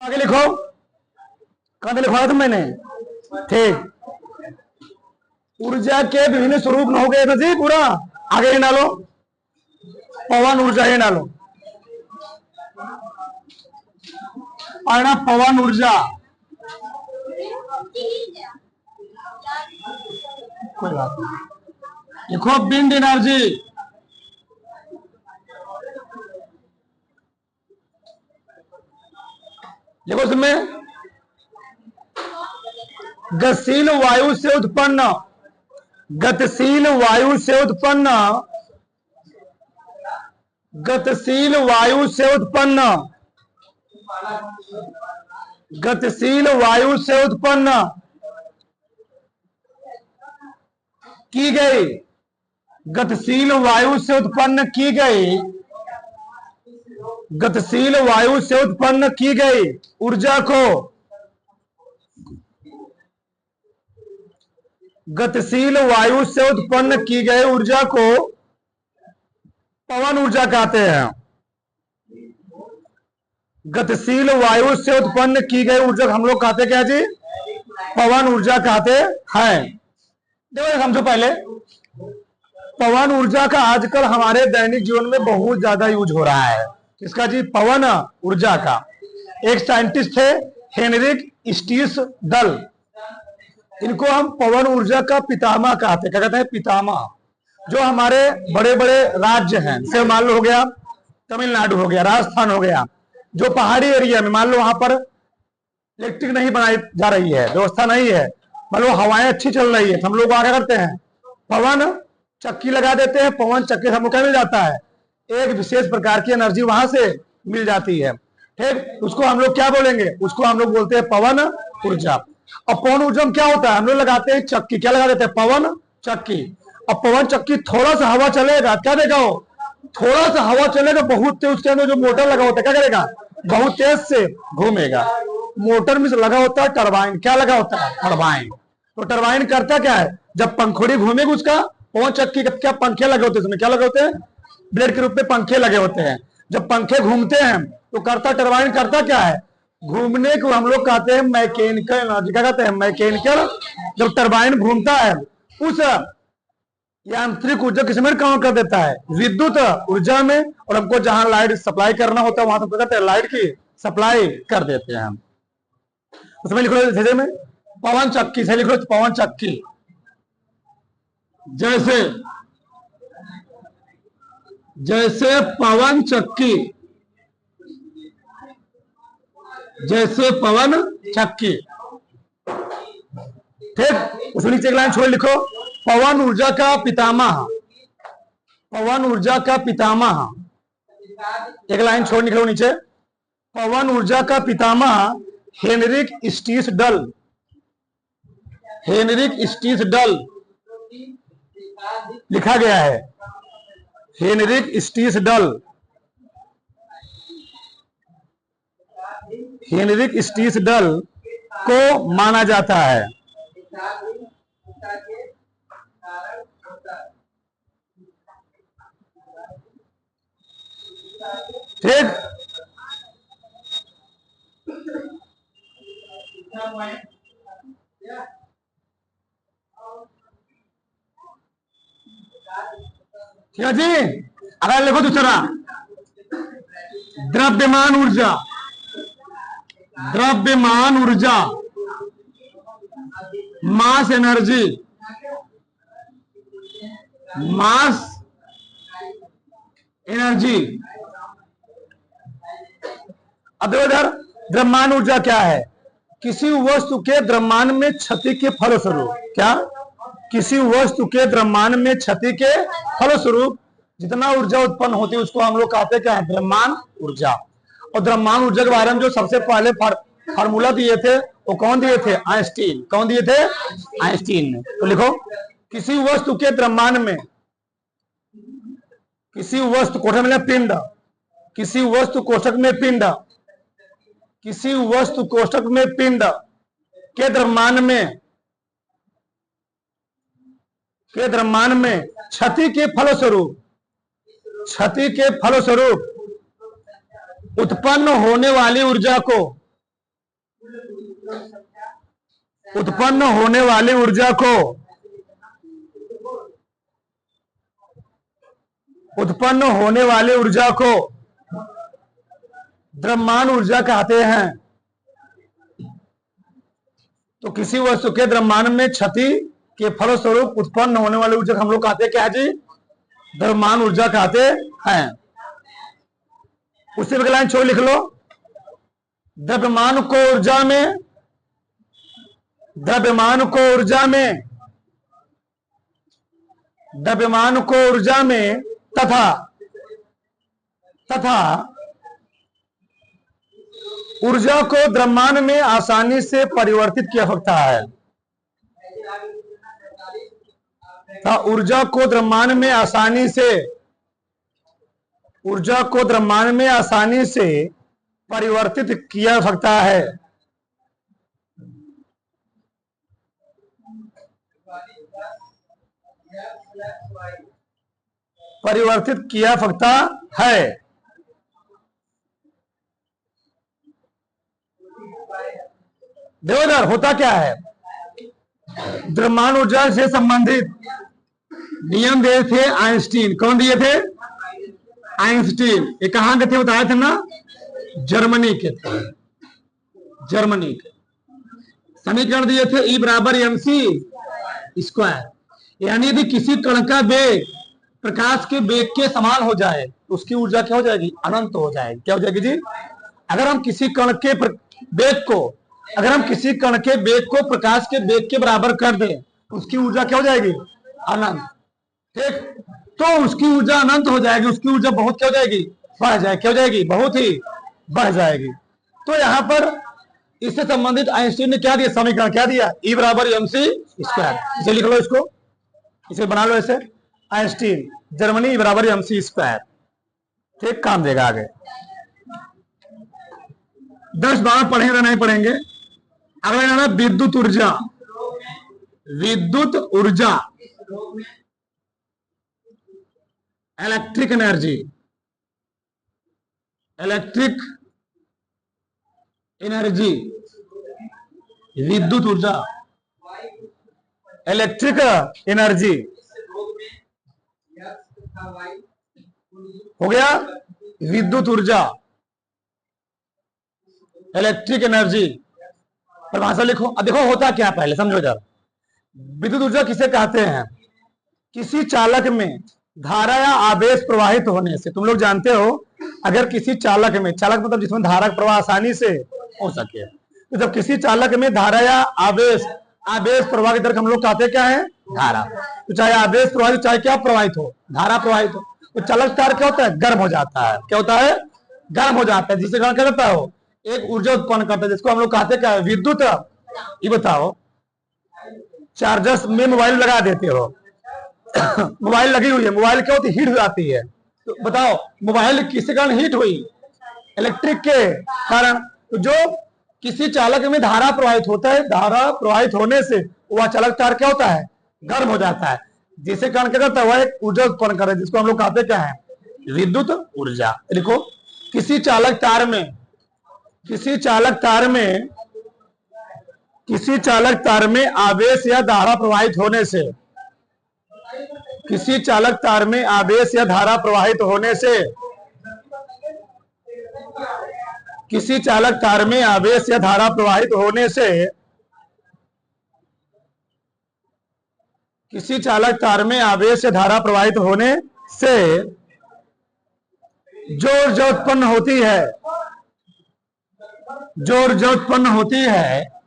आगे लिखो, कहां से लिखवाया था मैंने? ठीक, ऊर्जा के विभिन्न स्वरूप न हो गए थे जी पूरा। आगे ही डालो, पवन ऊर्जा ही डालो, और ना पवन ऊर्जा, कोई बात नहीं, लिखो विंड एनर्जी। देखो इसमें गतिशील वायु से उत्पन्न, गतिशील वायु से उत्पन्न, गतिशील वायु से उत्पन्न, गतिशील वायु से उत्पन्न की गई, गतिशील वायु से उत्पन्न की गई, गतिशील वायु से उत्पन्न की गई ऊर्जा को, गतिशील वायु से उत्पन्न की गई ऊर्जा को पवन ऊर्जा कहते हैं। गतिशील वायु से उत्पन्न की गई ऊर्जा हम लोग कहते क्या जी? पवन ऊर्जा कहते हैं। देखो समझो पहले, पवन ऊर्जा का आजकल हमारे दैनिक जीवन में बहुत ज्यादा यूज हो रहा है। इसका जी पवन ऊर्जा का एक साइंटिस्ट थे हेनरिक स्टीस डल, इनको हम पवन ऊर्जा का पितामह कहते, क्या कहते हैं? पितामह। जो हमारे बड़े बड़े राज्य हैं, जैसे मान लो हो गया तमिलनाडु, हो गया राजस्थान, हो गया जो पहाड़ी एरिया में मान लो वहां पर इलेक्ट्रिक नहीं बनाई जा रही है, व्यवस्था नहीं है, मान लो हवाएं अच्छी चल रही है, तो हम लोग आगे करते हैं पवन चक्की लगा देते हैं। पवन चक्की से हमको क्या मिल जाता है? एक विशेष प्रकार की एनर्जी वहां से मिल जाती है। ठीक, उसको हम लोग क्या बोलेंगे? उसको हम लोग बोलते हैं पवन ऊर्जा। और पवन ऊर्जा में क्या होता है? हम लोग लगाते हैं चक्की, क्या लगा देते हैं? पवन चक्की। और पवन चक्की थोड़ा सा हवा चलेगा, क्या देगा वो? थोड़ा सा हवा चलेगा बहुत तेज, उसके अंदर जो मोटर लगा होता है क्या करेगा? बहुत तेज से घूमेगा। मोटर में लगा होता है टरबाइन, क्या लगा होता है? टरबाइन। तो टरबाइन करता क्या है? जब पंखुड़ी घूमेगी उसका, पवन चक्की का क्या पंखे लगे होते हैं उसमें, क्या लगे होते हैं? ब्लेड के रूप में पंखे लगे होते हैं। जब पंखे घूमते हैं तो करता टरबाइन करता क्या है? घूमने को हम लोग कहते हैं मैकेनिकल एनर्जी, क्या कहते हैं? मैकेनिकल। जब टरबाइन घूमता है उस यांत्रिक ऊर्जा किसमें काम कर देता है? विद्युत ऊर्जा में। और हमको जहां लाइट सप्लाई करना होता है वहां तो कहते हैं लाइट की सप्लाई कर देते हैं हम। उसमें लिख लो जैसे में पवन चक्की से लिख लो, पवन चक्की। जैसे जैसे पवन चक्की, जैसे पवन चक्की। ठीक, उसमें नीचे एक लाइन छोड़ लिखो, पवन ऊर्जा का पितामह, पवन ऊर्जा का पितामह। एक लाइन छोड़ निकलो नीचे, पवन ऊर्जा का पितामह हेनरिक स्टीस डल, हेनरिक स्टीस डल लिखा गया है, हेनरिक स्टीस डल, हेनरिक स्टीस डल को माना जाता है। ठीक, ठीक है जी। अगर लिखो दूसरा, द्रव्यमान ऊर्जा, द्रव्यमान ऊर्जा, मास एनर्जी, मास एनर्जी। अब देखो इधर, द्रव्यमान ऊर्जा क्या है? किसी वस्तु के द्रव्यमान में क्षति के फलस्वरूप, क्या? किसी वस्तु के द्रव्यमान में क्षति के फलस्वरूप जितना ऊर्जा उत्पन्न होती है उसको हम लोग कहते हैं क्या है? द्रव्यमान ऊर्जा। और द्रव्यमान ऊर्जा के बारे में जो सबसे पहले फार्मूला दिए थे वो कौन दिए थे? आइंस्टीन। कौन दिए थे? आइंस्टीन ने। तो लिखो, किसी वस्तु के द्रव्यमान में, किसी वस्तु कोष्ठक में पिंड, किसी वस्तु कोष्ठक में पिंड, किसी वस्तु कोष्ठक में पिंड के द्रव्यमान में, के द्रव्यमान में क्षति के फलस्वरूप, क्षति के फलस्वरूप उत्पन्न होने वाली ऊर्जा को, उत्पन्न होने वाली ऊर्जा को द्रव्यमान ऊर्जा कहते हैं। तो किसी वस्तु के द्रव्यमान में क्षति के फलस्वरूप उत्पन्न होने वाली ऊर्जा को हम लोग कहते हैं क्या जी? द्रव्यमान ऊर्जा कहते हैं। उसी पर लाइन छोड़ लिख लो। द्रव्यमान को ऊर्जा में तथा ऊर्जा को द्रव्यमान में आसानी से परिवर्तित किया जा सकता है। ऊर्जा को द्रव्यमान में आसानी से परिवर्तित किया जा सकता है। देखो इधर होता क्या है, द्रव्यमान ऊर्जा से संबंधित नियम दिए थे आइंस्टीन। कौन दिए थे? आइंस्टीन। ये कहां के थे बताया थे ना? जर्मनी के थे। समीकरण दिए थे E बराबर mc स्क्वायर। यानी यदि किसी कण का वेग प्रकाश के वेग के समान हो जाए तो उसकी ऊर्जा क्या हो जाएगी? अनंत हो जाएगी। क्या हो जाएगी जी? अगर हम किसी कण के वेग को प्रकाश के वेग के बराबर कर दें तो उसकी ऊर्जा क्या हो जाएगी? अनंत। ठीक, तो उसकी ऊर्जा अनंत हो जाएगी। उसकी ऊर्जा बहुत क्या हो जाएगी? बढ़ जाएगी। क्या हो जाएगी? बहुत ही बढ़ जाएगी। तो यहां पर इससे संबंधित आइंस्टीन ने क्या दिया? समीकरण क्या दिया? E बराबर mc स्क्वायर। इसे लिख लो, इसको इसे बना लो ऐसे। आइंस्टीन जर्मनी E बराबर mc स्क्वायर। ठीक, काम देगा आगे। 10-12 पढ़ेंगे या नहीं पढ़ेंगे? अगला जाना विद्युत ऊर्जा, इलेक्ट्रिक एनर्जी, विद्युत ऊर्जा, इलेक्ट्रिक एनर्जी हो गया। विद्युत ऊर्जा, इलेक्ट्रिक एनर्जी, परिभाषा लिखो। अब देखो होता क्या, पहले समझो जरा। विद्युत ऊर्जा किसे कहते हैं? किसी चालक में धारा या आवेश प्रवाहित होने से। तुम लोग जानते हो, अगर किसी चालक मतलब जिसमें धारा का प्रवाह आसानी से हो सके, तो जब किसी चालक में धारा या आवेश प्रवाह की तरफ हम लोग कहते क्या है? धारा। तो चाहे आवेश प्रवाहित, चाहे क्या प्रवाहित हो, धारा प्रवाहित हो, तो चालक तार क्या होता है? गर्म हो जाता है। क्या होता है? गर्म हो जाता है, जिससे क्या करता है? वो एक ऊर्जा उत्पन्न करता है, जिसको हम लोग कहते क्या है? विद्युत। ये बताओ, चार्जर्स में मोबाइल लगा देते हो, मोबाइल लगी हुई है, मोबाइल क्या होती है? हीट हो जाती है। तो बताओ मोबाइल किसके कारण हीट हुई? इलेक्ट्रिक के कारण। तो जो किसी चालक में धारा प्रवाहित होता है, धारा प्रवाहित होने से वह चालक तार क्या होता है? गर्म हो जाता है, जिससे कारण क्या करता है? वह एक ऊर्जा उत्पन्न कर रहा है, जिसको हम लोग कहते क्या है? विद्युत ऊर्जा। देखो, किसी चालक तार में आवेश या धारा प्रवाहित होने से, किसी चालक तार में आवेश या धारा प्रवाहित होने से, किसी चालक तार में आवेश या धारा प्रवाहित होने से, किसी चालक तार में आवेश या धारा प्रवाहित होने से जो ऊर्जा उत्पन्न होती है, जो ऊर्जा उत्पन्न होती है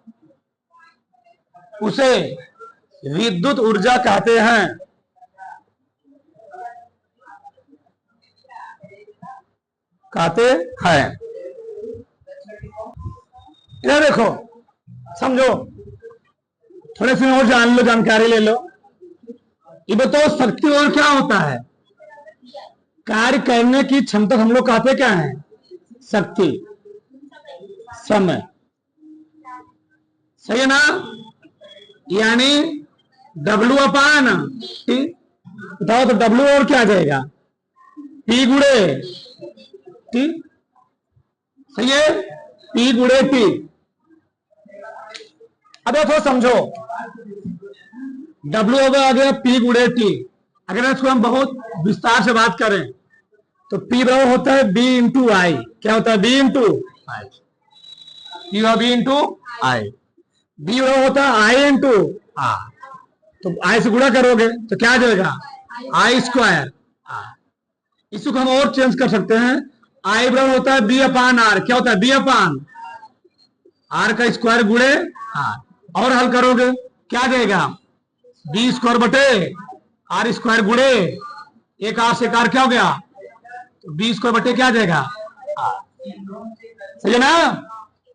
उसे विद्युत ऊर्जा कहते हैं। इधर देखो, समझो, थोड़े से और जान लो, जानकारी ले लो। ये बताओ शक्ति और क्या होता है? कार्य करने की क्षमता हम लोग कहते क्या है? शक्ति। समय, सही है ना? यानी W अपान T। बताओ तो W और क्या आ जाएगा? P गुणे T। सही है? P गुणे T। अब थोड़ा समझो, W आ गया P गुणे T। अगर इसको हम बहुत विस्तार से बात करें तो P बराबर होता है B इंटू आई। क्या होता है? B इंटू आई। B इंटू आई। B बराबर होता है I इंटू आर। तो I से गुणा करोगे तो क्या आ जाएगा? आई स्क्वायर। इसको हम और चेंज कर सकते हैं। आई बराबर होता है B अपान आर। क्या होता है? B अपान आर का स्क्वायर गुणे आर। और हल करोगे क्या आ जाएगा? बी स्क्वायर बटे आर स्क्वायर गुणे एक आर से कार क्या हो गया? तो बी स्क्वायर बटे क्या आ जाएगा? आर। सही है ना?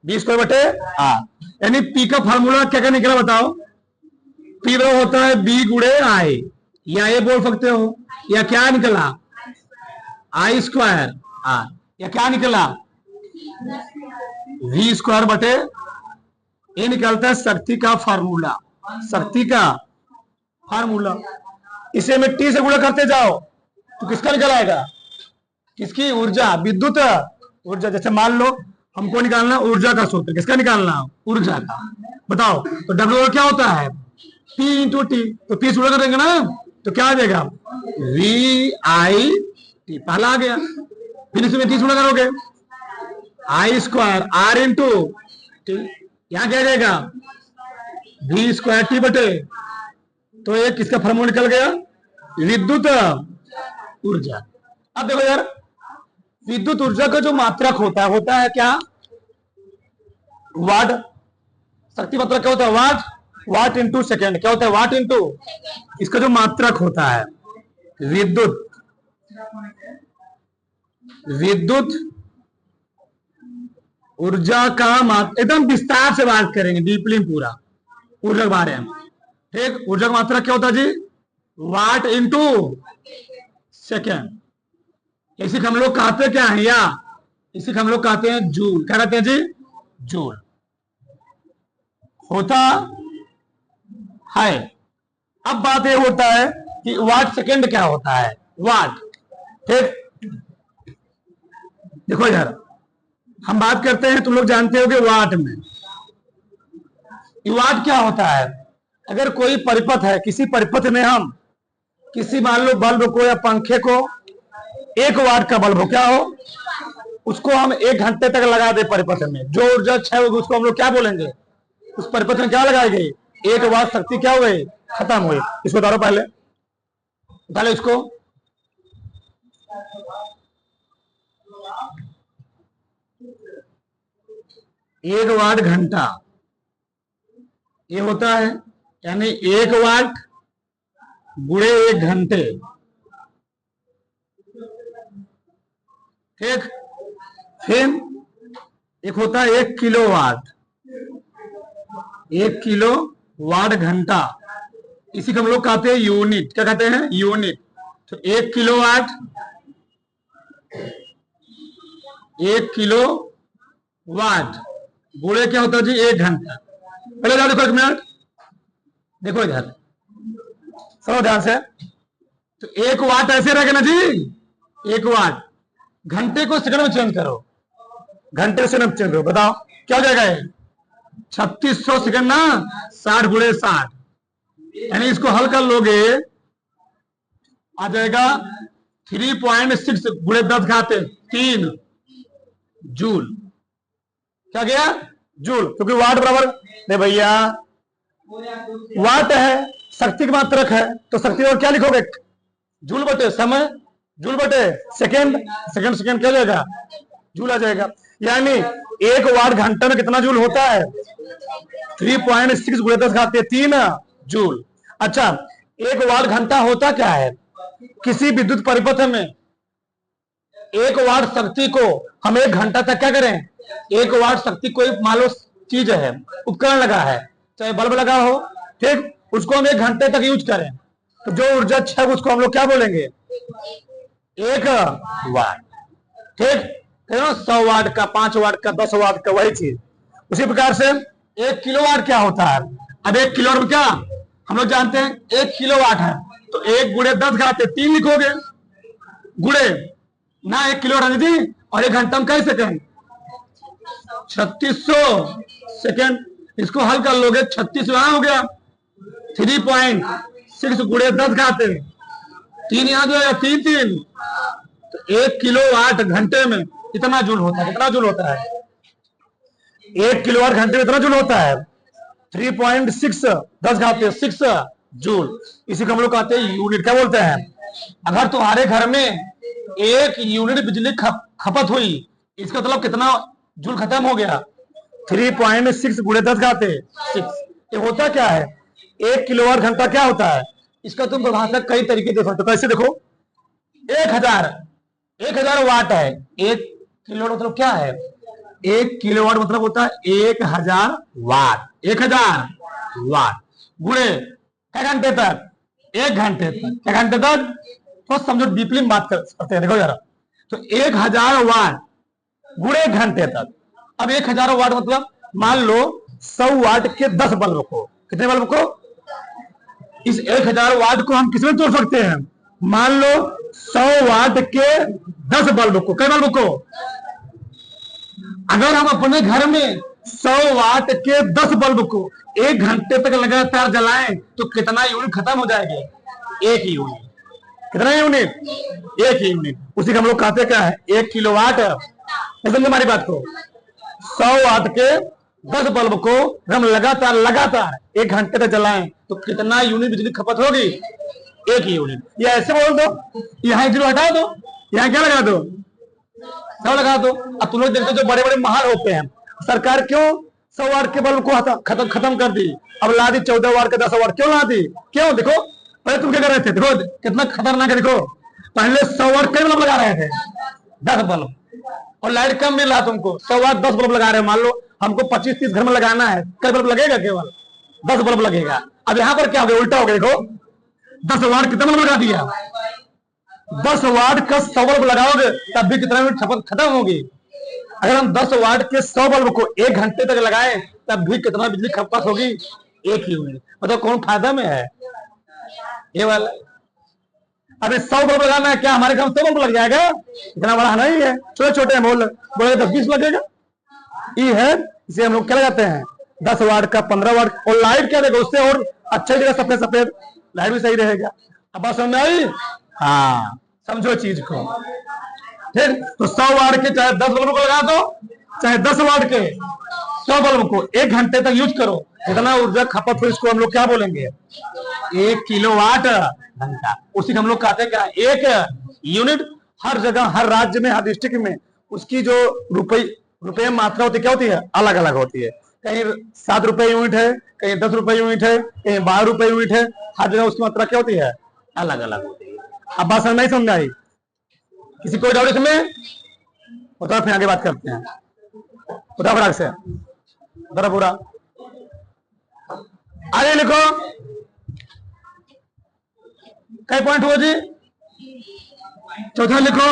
बी स्क्वायर बटे आर। यानी पी का फार्मूला क्या क्या निकला बताओ? पी बराबर होता है बी गुणे आई, या ये बोल सकते हो, या क्या निकला? आई स्क्वायर आर, या क्या निकला? वी स्क्वायर बटे, ये निकलता है शक्ति का फार्मूला। शक्ति का फार्मूला। इसे में टी से गुणा करते जाओ तो किसका निकल आएगा? किसकी? ऊर्जा, विद्युत ऊर्जा। जैसे मान लो हमको निकालना ऊर्जा का सूत्र, किसका निकालना? ऊर्जा का। बताओ तो डब्ल्यू क्या होता है? P into T. तो पी से गुणा करेंगे ना तो क्या आ जाएगा? V I T. पहला आ गया। फिर इसमें टी से गुणा करोगे I square R into T. यहां क्या जाएगा? वी स्क्वायर टी बटे, तो ये किसका फार्मूला निकल गया? विद्युत ऊर्जा। अब देखो यार, विद्युत ऊर्जा का जो मात्रक होता है क्या? वाट। शक्ति मात्रक क्या होता है? वाट। वाट इंटू सेकेंड। क्या होता है? वाट इंटू। इसका जो मात्रक होता है विद्युत ऊर्जा का एकदम विस्तार से बात करेंगे, डीपली पूरा ऊर्जा के बारे में। ठीक, ऊर्जा का मात्रा क्या होता है जी? वाट इंटू सेकेंड। इसी हम लोग कहते क्या है? या इसी हम लोग कहते हैं जूल। क्या कहते हैं जी? जूल होता है। अब बात ये होता है कि वाट सेकेंड क्या होता है? वाट। ठीक, देखो यार, हम बात करते हैं, तुम लोग जानते हो कि वाट में, वाट क्या होता है? अगर कोई परिपथ है, किसी परिपथ में हम किसी मान लो बल्ब को या पंखे को 1 वाट का बल्ब हो, क्या हो, उसको हम 1 घंटे तक लगा दे परिपथ में, जो ऊर्जा क्षय होगी उसको हम लोग क्या बोलेंगे? उस परिपथ में क्या लगाई गई? 1 वाट शक्ति क्या हो गई? खत्म हुई। इसको उतारो पहले इसको। एक वाट घंटा ये होता है, यानी 1 वाट गुणे 1 घंटे। ठीक, फिर एक होता है 1 किलोवाट। 1 किलो वाट घंटा, इसी को हम लोग कहते हैं यूनिट। क्या कहते हैं? यूनिट। तो 1 किलोवाट, 1 किलो वाट गुणे क्या होता है जी? 1 घंटा। पहले जाओ देखो 1 मिनट, देखो इधर सब ध्यान से। तो 1 वाट ऐसे रहेगा ना जी? 1 वाट। घंटे को सेकंड में चेंज करो, घंटे से चेंज करो, बताओ क्या हो जाएगा? 3600 सेकंड ना, 60 गुणे 60, यानी इसको हल कर लोगे आ जाएगा 3.6 गुणे 10 घाते 3 जूल। क्या गया? जूल। क्योंकि वाट बराबर नहीं भैया, वाट है शक्ति की मात्रक है, तो शक्ति और क्या लिखोगे? जूल बटे समय, जूल बटे सेकेंड, सेकेंड क्या हो जाएगा? जूल आ जाएगा। यानी 1 वाट घंटे में कितना जूल होता है? 3.6 गुणे 10 घाते 3 जूल। अच्छा, 1 वाट घंटा होता क्या है? किसी विद्युत परिपथ में 1 वाट शक्ति को हम 1 घंटा तक क्या करें? 1 वाट शक्ति कोई मान लो चीज है, उपकरण लगा है, चाहे बल्ब लगा हो, ठीक, उसको हम 1 घंटे तक यूज करें, तो जो ऊर्जा क्षय उसको हम लोग क्या बोलेंगे? 1 वाट। ठीक, 100 वाट का, 5 वाट का, 10 वाट का, वही चीज। उसी प्रकार से 1 किलोवाट क्या होता है? अब 1 किलोवाट में क्या हम लोग जानते हैं? 1 किलोवाट है तो 1 गुणे 10 घाते 3 लिखोगे, गुणे ना 1 किलोवाट है जी, और 1 घंटा में कई सेकेंड? 3600 सेकेंड। इसको हल कर लोगे 36 यहां हो गया, 3.6 गुणे 10 घाते, 3 यहां जो है 3 तो 1 किलोवाट घंटे में कितना जूल होता है? कितना जूल होता है? 1 किलोवाट घंटे में इतना जूल होता है 3.6 10 घाते 6 जूल। इसी को हम लोग कहते हैं यूनिट। क्या बोलते हैं? अगर तुम्हारे घर में 1 यूनिट बिजली खपत हुई, इसका मतलब कितना जूल खत्म हो गया? 3.6 गुणे 10 घाते 6। ये होता क्या है? 1 किलोवाट घंटा क्या होता है? इसका तुम परिभाषा कई तरीके दे सकते हो। कैसे देखो, 1000 वाट है। 1 किलोवाट मतलब क्या है? 1 किलोवाट मतलब होता है 1000 वाट। 1000 वाट गुणे क्या घंटे तक? 1 घंटे तक। क्या घंटे तक? तो समझो, डीपली बात करते हैं। देखो जरा, तो 1000 वाट गुणे घंटे तक। अब 1000 वाट मतलब मान लो 100 वाट के 10 बल्ब को, कितने बल्ब को? इस 1000 वाट को हम किसमें तोड़ सकते हैं? मान लो 100 वाट के 10 बल्ब को। कई बल्ब को? अगर हम अपने घर में 100 वाट के 10 बल्ब को 1 घंटे तक लगातार जलाएं तो कितना यूनिट खत्म हो जाएगी? 1 यूनिट। कितना यूनिट? 1 यूनिट। उसी को हम लोग कहते क्या है? 1 किलोवाट। समझे हमारी बात को? 100 वाट के 10 बल्ब को हम लगातार 1 घंटे तक जलाएं तो कितना यूनिट बिजली खपत होगी? 1 यूनिट। ये ऐसे बोल दो, यहाँ 0 हटा दो, यहाँ क्या लगा दो? 100 लगा दो। अब तुम लोग देखते हो जो बड़े बड़े महल होते हैं, सरकार क्यों 100 वाट के बल्ब को खत्म कर दी? अब ला दी 14 वाट के 10 वाट। क्यों ला दी? क्यों? देखो पहले तुम क्या कर रहे थे? देखो कितना खतरनाक है। देखो पहले 100 वाट कई बल्ब लगा रहे थे? 10 बल्ब। और लाइट कम मिल रहा तुमको, 100 वाट 10 बल्ब लगा रहे हो। मान लो हमको 25-30 घर में लगाना है, कई बल्ब लगेगा? केवल 10 बल्ब लगेगा। अब यहाँ पर क्या हो गया? उल्टा हो गया। देखो 10 वाट कितना बल्ब लगा दिया? 10 वाट का 100 बल्ब लगाओगे तब भी कितना मिनट खपत खत्म होगी? अगर हम 10 वाट के 100 बल्ब को 1 घंटे तक लगाएं तब भी कितना बिजली खपत होगी? 1 यूनिट। मतलब कौन फायदा में है? ये वाला। अभी 100 बल्ब लगाना है, क्या हमारे घर में 100 बल्ब लग जाएगा? इतना बड़ा नहीं है, छोटे छोटे बोले 10-20 लगेगा। ये है, इसे हम लोग क्या लगाते हैं? 10 वाट का 15 वाट। और लाइट क्या देगा उससे? और अच्छा ही देगा, सफेद सफेद लाइट भी सही रहेगा। अब बात समझ में आई? हाँ, समझो चीज को। ठीक, तो 100 वाट के चाहे 10 बल्ब को लगा दो, चाहे 10 वाट के 100 बल्ब को 1 घंटे तक यूज करो, इतना ऊर्जा खपत हो, इसको हम लोग क्या बोलेंगे? 1 किलोवाट घंटा। उसी को हम लोग कहते हैं क्या? 1 यूनिट। हर जगह, हर राज्य में, हर डिस्ट्रिक्ट में उसकी जो रुपये मात्रा होती है, क्या होती है? अलग अलग होती है। कहीं 7 रुपए यूनिट है, कहीं 10 रुपए यूनिट है, कहीं 12 रुपए यूनिट है। हर जगह उसकी मात्रा क्या होती है? अलग अलग होती है। अब बात समझ नहीं समझ आई? किसी को डाउट इसमें? बताओ, फिर आगे बात करते हैं। बताओ फटाक से, जरा पूरा आगे लिखो। कई पॉइंट हुआ जी? चौथा लिखो,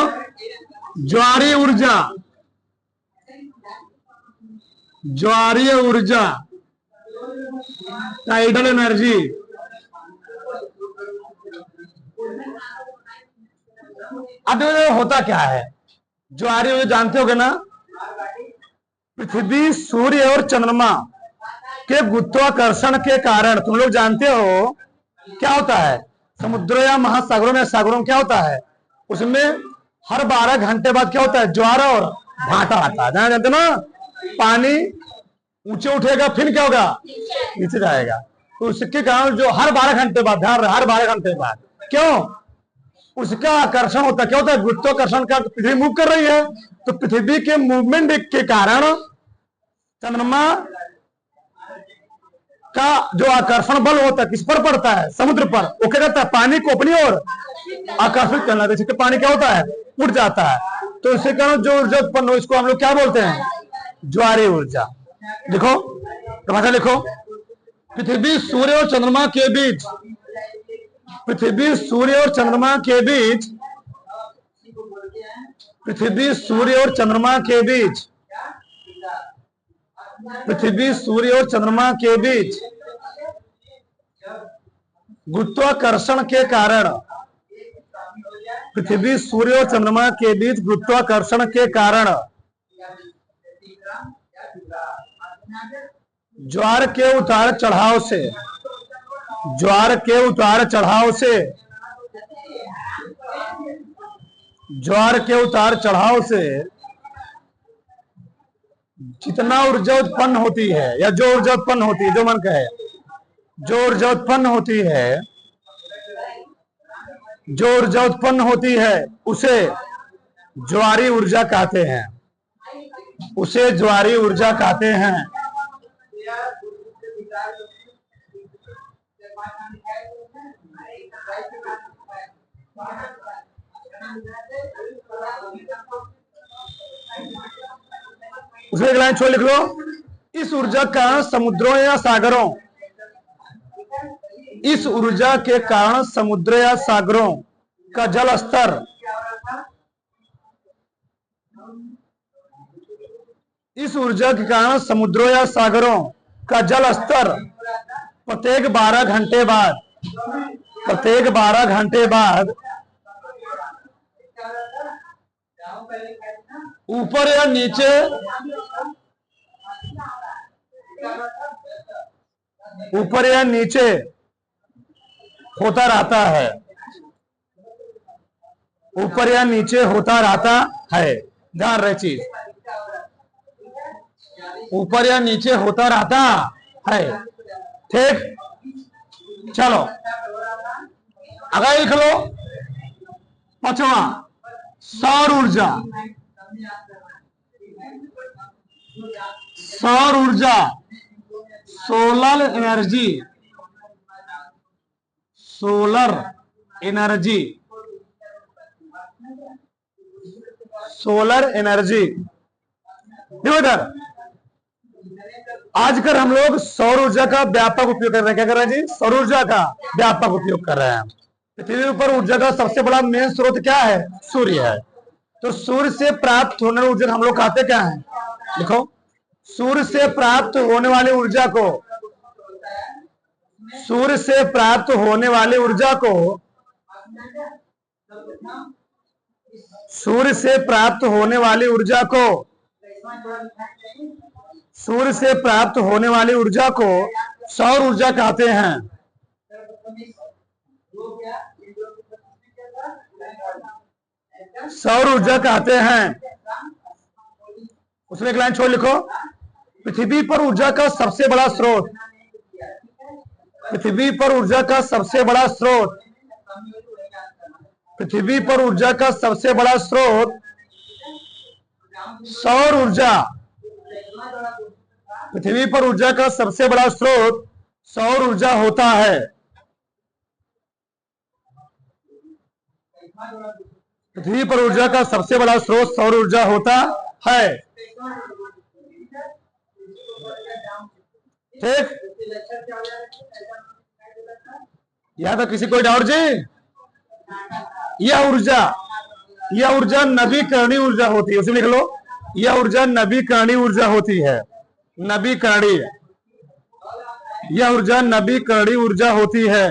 ज्वारीय ऊर्जा। ज्वारीय ऊर्जा, टाइडल एनर्जी। अब होता क्या है? ज्वारीय ऊर्जा जानते होगे ना? पृथ्वी, सूर्य और चंद्रमा के गुरुत्वाकर्षण के कारण तुम लोग जानते हो क्या होता है? समुद्रों या महासागरों में, सागरों में क्या होता है? उसमें हर 12 घंटे बाद क्या होता है? ज्वार और भाटा आता है। जानते ना? पानी ऊंचे उठेगा, फिर क्या होगा? नीचे जाएगा। तो उसके कारण जो हर 12 घंटे बाद, ध्यान रहे, हर 12 घंटे बाद क्यों? उसका आकर्षण होता है। क्या होता है? गुरुत्वाकर्षण का। पृथ्वी मूव कर रही है, तो पृथ्वी के मूवमेंट के कारण चंद्रमा का जो आकर्षण बल होता है किस पर पड़ता है? समुद्र पर। वो क्या करता है? पानी को अपनी ओर आकर्षित करना, जैसे पानी क्या होता है? उड़ जाता है। तो इसके कारण जो ऊर्जा उत्पन्न हो, इसको हम लोग क्या बोलते हैं? ज्वारीय ऊर्जा। देखो भाषा लिखो, पृथ्वी, सूर्य और चंद्रमा के बीच, पृथ्वी, सूर्य और चंद्रमा के बीच, पृथ्वी, सूर्य और चंद्रमा के बीच, पृथ्वी, सूर्य और चंद्रमा के बीच गुरुत्वाकर्षण के कारण, पृथ्वी, सूर्य और चंद्रमा के बीच गुरुत्वाकर्षण के कारण ज्वार के उतार चढ़ाव से, ज्वार के उतार चढ़ाव से, ज्वार के उतार चढ़ाव से जितना ऊर्जा उत्पन्न होती है, या जो ऊर्जा उत्पन्न होती है, जो मन का है, जो ऊर्जा उत्पन्न होती है, जो ऊर्जा उत्पन्न होती है उसे ज्वारी ऊर्जा कहते हैं, उसे ज्वारी ऊर्जा कहते हैं। उसमें एक लाइन छोड़ लिख लो, इस ऊर्जा का कारण समुद्रों या सागरों, इस ऊर्जा के कारण समुद्र या सागरों का जल स्तर इस ऊर्जा के कारण समुद्रों या सागरों का जल स्तर प्रत्येक 12 घंटे बाद, प्रत्येक 12 घंटे बाद ऊपर या नीचे, ऊपर या नीचे होता रहता है, ऊपर या नीचे होता रहता है। ध्यान रहे चीज, ऊपर या नीचे होता रहता है। ठीक, चलो आगे लिख लो। पांचवा, सौर ऊर्जा। सौर ऊर्जा, solar energy, solar energy, solar energy. देखो इधर, आजकल हम लोग सौर ऊर्जा का व्यापक उपयोग कर रहे हैं। क्या कर रहे हैं जी? सौर ऊर्जा का व्यापक उपयोग कर रहे हैं। पृथ्वी पर ऊर्जा का सबसे बड़ा मेन स्रोत क्या है? सूर्य है। तो सूर्य से प्राप्त होने वाली ऊर्जा हम लोग कहते क्या है? लिखो, सूर्य से प्राप्त होने वाली ऊर्जा को, सूर्य से प्राप्त होने वाली ऊर्जा को, सूर्य से प्राप्त होने वाली ऊर्जा को, सूर्य से प्राप्त होने वाली ऊर्जा को सौर ऊर्जा कहते हैं। सौर ऊर्जा कहते हैं। उसमें एक लाइन छोड़ लिखो, पृथ्वी पर ऊर्जा का सबसे बड़ा स्रोत, पृथ्वी पर ऊर्जा का सबसे बड़ा स्रोत, पृथ्वी पर ऊर्जा का सबसे बड़ा स्रोत सौर ऊर्जा, पृथ्वी पर ऊर्जा का सबसे बड़ा स्रोत सौर ऊर्जा होता है। पृथ्वी पर ऊर्जा का सबसे बड़ा स्रोत सौर ऊर्जा होता है। ठीक, यहां तक किसी कोई डाउट जी? यह ऊर्जा नवीकरणीय ऊर्जा होती है। उसे लिख लो, यह ऊर्जा नवीकरणीय ऊर्जा होती है। नवीकरणीय, यह ऊर्जा नवीकरणीय ऊर्जा होती है।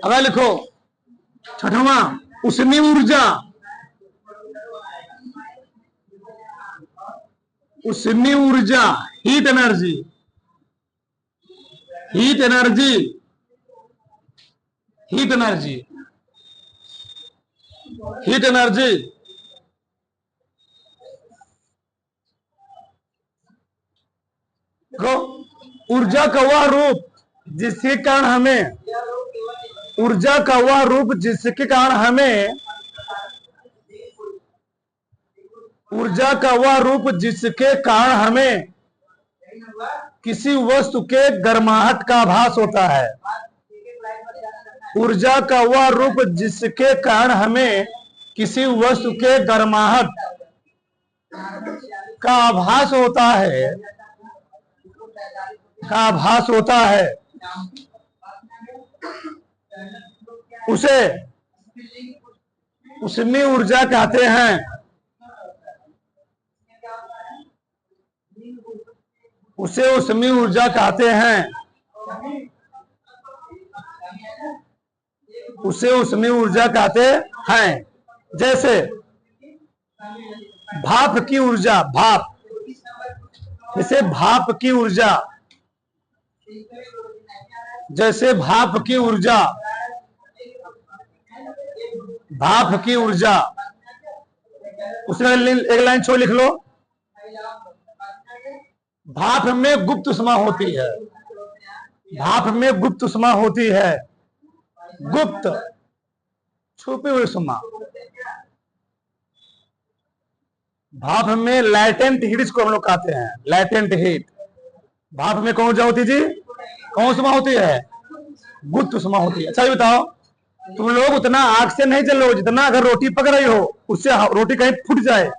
अगर लिखो छठवां, उष्मीय ऊर्जा। उष्मीय ऊर्जा, heat energy, heat energy, heat energy, heat energy. देखो, ऊर्जा का वह रूप जिसके कारण हमें, ऊर्जा का वह रूप जिसके कारण हमें, ऊर्जा का वह रूप जिसके कारण हमें किसी वस्तु के गर्माहट का आभास होता है। ऊर्जा का वह रूप जिसके कारण हमें किसी वस्तु के गर्माहट का आभास होता है, का आभास होता है, उसे उष्मीय ऊर्जा कहते हैं। उसे ऊष्मीय ऊर्जा कहते हैं। उसे ऊष्मीय ऊर्जा कहते हैं। जैसे भाप की ऊर्जा, भाप, जैसे भाप की ऊर्जा, जैसे भाप की ऊर्जा, भाप की ऊर्जा, उसमें एक लाइन छोड़ लिख लो। भाप में गुप्त ऊष्मा होती है, भाप में गुप्त ऊष्मा होती है, गुप्त छुपी हुई ऊष्मा। भाप में लैटेंट हीट, इसको हम लोग कहते हैं लैटेंट हीट। भाप में कौन ऊर्जा होती जी, कौन ऊष्मा होती है, गुप्त ऊष्मा होती है। अच्छा ये बताओ, तुम लोग उतना आग से नहीं जलो जितना अगर रोटी पक रही हो उससे रोटी कहीं फूट जाए,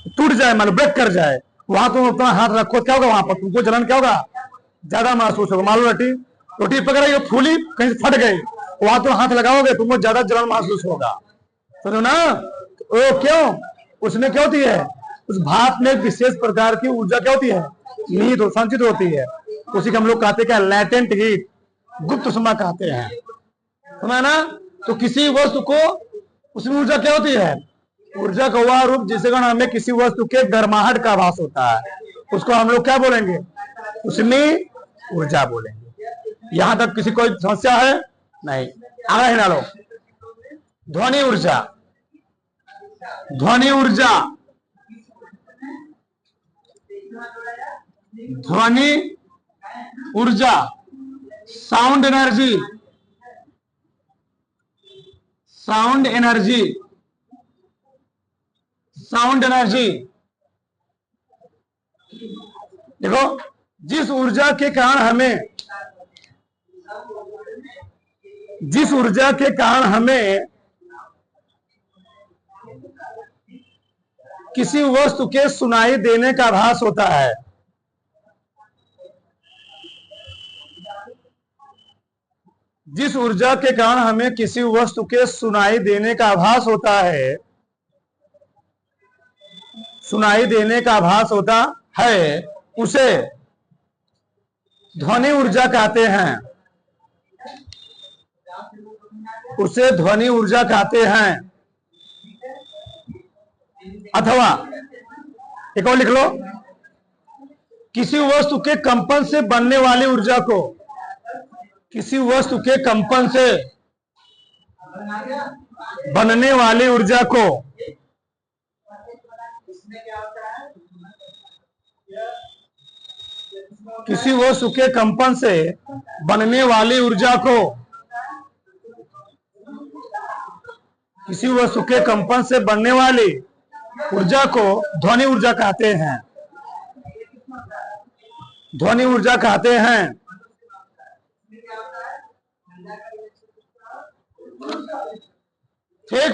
टूट जाए, मान लो ब्रेक कर जाए, वहां तुम अपना हाथ रखो, क्या होगा वहां पर तुमको जलन क्या होगा, ज्यादा महसूस होगा। मान लो रोटी पक रही हो, फूली, कहीं फट गई, वहां तुम हाथ लगाओगे तुमको ज्यादा जलन महसूस होगा, समझो ना। ओ क्यों, उसमें क्या होती है, उस भाप में विशेष प्रकार की ऊर्जा क्या होती है, निहित हो, संचित होती है। उसी को हम लोग कहते हैं क्या, लैटेंट हीट, गुप्त ऊष्मा कहते हैं, समझ ना। तो किसी वस्तु को उसमें ऊर्जा क्या होती है, ऊर्जा का वह रूप जिसके कारण हमें किसी वस्तु के गर्माहट का आभास होता है, उसको हम लोग क्या बोलेंगे, उसमें ऊर्जा बोलेंगे। यहां तक किसी कोई समस्या है नहीं, आगे हिला लो। ध्वनि ऊर्जा, ध्वनि ऊर्जा, ध्वनि ऊर्जा, sound energy, sound energy, sound energy. देखो, जिस ऊर्जा के कारण हमें, जिस ऊर्जा के कारण हमें किसी वस्तु के सुनाई देने का आभास होता है, जिस ऊर्जा के कारण हमें किसी वस्तु के सुनाई देने का आभास होता है, सुनाई देने का आभास होता है, उसे ध्वनि ऊर्जा कहते हैं, उसे ध्वनि ऊर्जा कहते हैं। अथवा एक और लिख लो, किसी वस्तु के कंपन से बनने वाली ऊर्जा को, किसी वस्तु के कंपन से बनने वाली ऊर्जा को, किसी वस्तु के कंपन से बनने वाली ऊर्जा को, किसी वस्तु के कंपन से बनने वाली ऊर्जा को ध्वनि ऊर्जा कहते हैं, ध्वनि ऊर्जा कहते हैं। ठीक,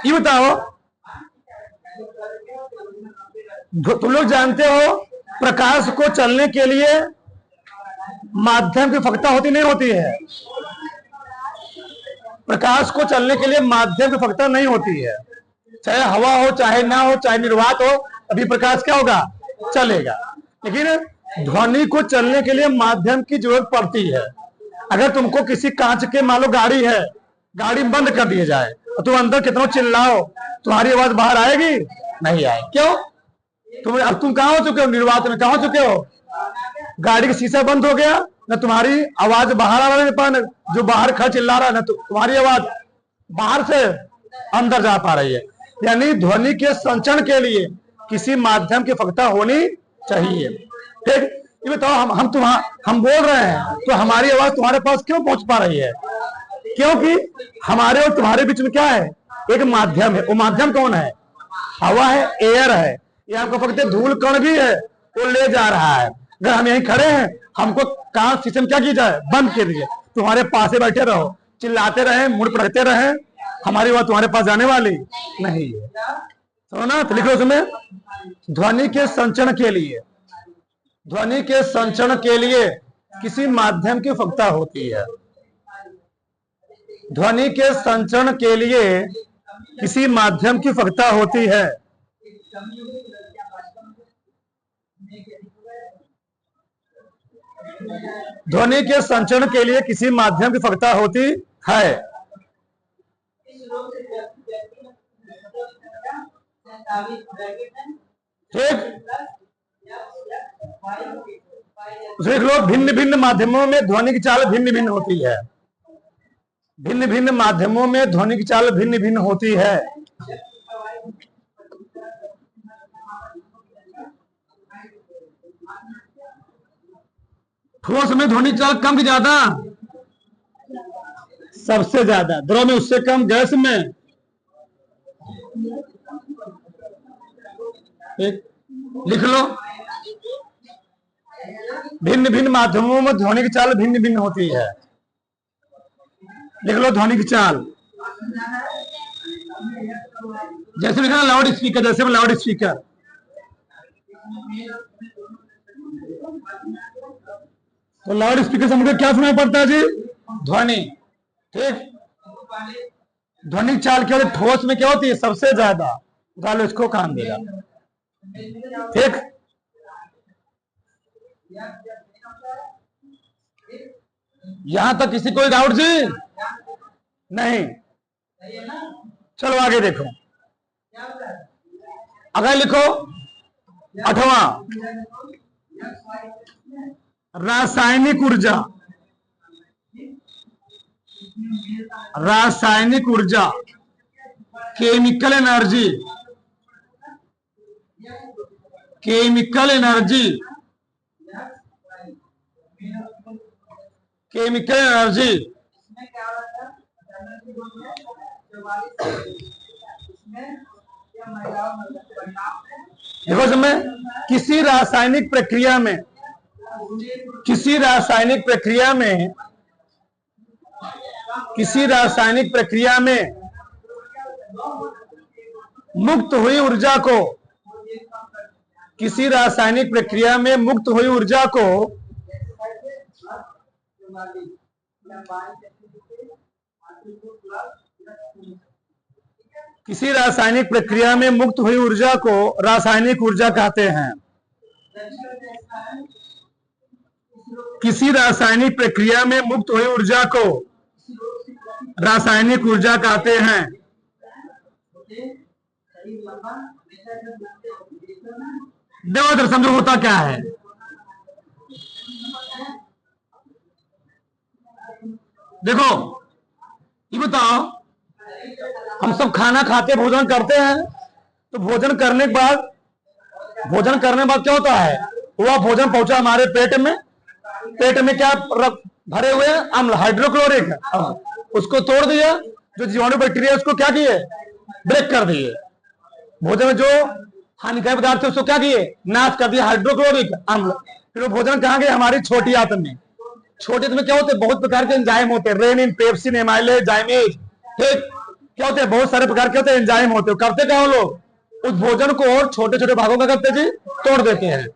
ये बताओ, तुम लोग जानते हो प्रकाश को चलने के लिए माध्यम की आवश्यकता होती नहीं होती है, प्रकाश को चलने के लिए माध्यम की आवश्यकता नहीं होती है, चाहे हवा हो चाहे ना हो चाहे निर्वात हो, अभी प्रकाश क्या होगा, चलेगा। लेकिन ध्वनि को चलने के लिए माध्यम की जरूरत पड़ती है। अगर तुमको किसी कांच के, मान लो गाड़ी है, गाड़ी बंद कर दिया जाए और तुम अंदर कितना चिल्लाओ, तुम्हारी आवाज बाहर आएगी, नहीं आएगी। क्यों, अब तुम कहां हो चुके हो, निर्वात में कहां हो चुके हो, गाड़ी का शीशा बंद हो गया, न तुम्हारी आवाज बाहर आ रही है, जो बाहर खड़ा चिल्ला रहा है, न तुम्हारी आवाज बाहर से अंदर जा पा रही है। यानी ध्वनि के संचरण के लिए किसी माध्यम की आवश्यकता होनी चाहिए। ठीक, ये बताओ, हम बोल रहे हैं तो हमारी आवाज तुम्हारे पास क्यों पहुंच पा रही है, क्योंकि हमारे और तुम्हारे बीच में क्या है, एक माध्यम है। वो माध्यम कौन है, हवा है, एयर है, ये आपको फक्त धूल कण भी है, वो ले जा रहा है। अगर हम यहीं खड़े हैं, हमको कांच सिस्टम क्या की जाए, बंद कर दिए, तुम्हारे पास बैठे रहो, चिल्लाते रहे, मुड़ पड़ते रहे, हमारी बात तुम्हारे पास जाने वाली नहीं है। सुनो ना, तो लिखो उसमें, ध्वनि के संचरण के लिए, ध्वनि के संचरण के लिए किसी माध्यम की आवश्यकता होती है, ध्वनि के संचरण के लिए किसी माध्यम की आवश्यकता होती है। ध्वनि के संचरण के लिए किसी माध्यम की आवश्यकता होती है। ठीक, देख लो, भिन्न भिन्न माध्यमों में ध्वनि की चाल भिन्न भिन्न होती है। भिन्न भिन्न माध्यमों में ध्वनि की चाल भिन्न भिन्न होती है। ठोस में ध्वनि की चाल कम की ज्यादा? सबसे ज्यादा। द्रव में उससे कम, गैस में? लिख लो, भिन्न भिन्न माध्यमों में ध्वनि की चाल भिन्न भिन्न होती है। लिख लो ध्वनि की चाल। जैसे लिखा लाउड स्पीकर, जैसे लाउड स्पीकर। तो लाउड स्पीकर से मुझे क्या सुनाई पड़ता है जी? ध्वनि। ठीक, ध्वनि चाल केवल ठोस में क्या होती है? सबसे ज्यादा। गालो इसको काम देगा। ठीक, यहां तक किसी कोई डाउट जी? नहीं। चलो आगे देखो, अगर लिखो 8वां, रासायनिक ऊर्जा। रासायनिक ऊर्जा, chemical energy. Chemical energy, chemical energy. देखो समय, किसी रासायनिक प्रक्रिया में, किसी रासायनिक प्रक्रिया में, किसी रासायनिक प्रक्रिया में मुक्त हुई ऊर्जा को, किसी रासायनिक प्रक्रिया में मुक्त हुई ऊर्जा को किसी रासायनिक प्रक्रिया में मुक्त हुई ऊर्जा को रासायनिक ऊर्जा कहते हैं। किसी रासायनिक प्रक्रिया में मुक्त हुई ऊर्जा को रासायनिक ऊर्जा कहते हैं। देखो इधर समझो होता क्या है। देखो ये बताओ, हम सब खाना खाते, भोजन करते हैं, तो भोजन करने के बाद, भोजन करने के बाद क्या होता है? वह भोजन पहुंचा हमारे पेट में। पेट में क्या भरे हुए अम्ल, हाइड्रोक्लोरिक, उसको तोड़ दिया, जो जीवाणु बैक्टीरिया उसको क्या किए? ब्रेक कर दिए। भोजन में जो हानिकारक पदार्थ है उसको क्या किए? नाश कर दिया, हाइड्रोक्लोरिक अम्ल। फिर वो भोजन कहाँ गए? हमारी छोटी आंत में। छोटी आंत में क्या होते हैं? बहुत प्रकार के एंजाइम होते हैं, रेनिन, पेप्सिन, एमाइलेज, जाइमेज। ठीक, क्या होते हैं? बहुत सारे प्रकार के होते हैं एंजाइम होते हैं। करते क्या हो लोग? उस भोजन को और छोटे छोटे भागों में करते जी, तोड़ देते हैं।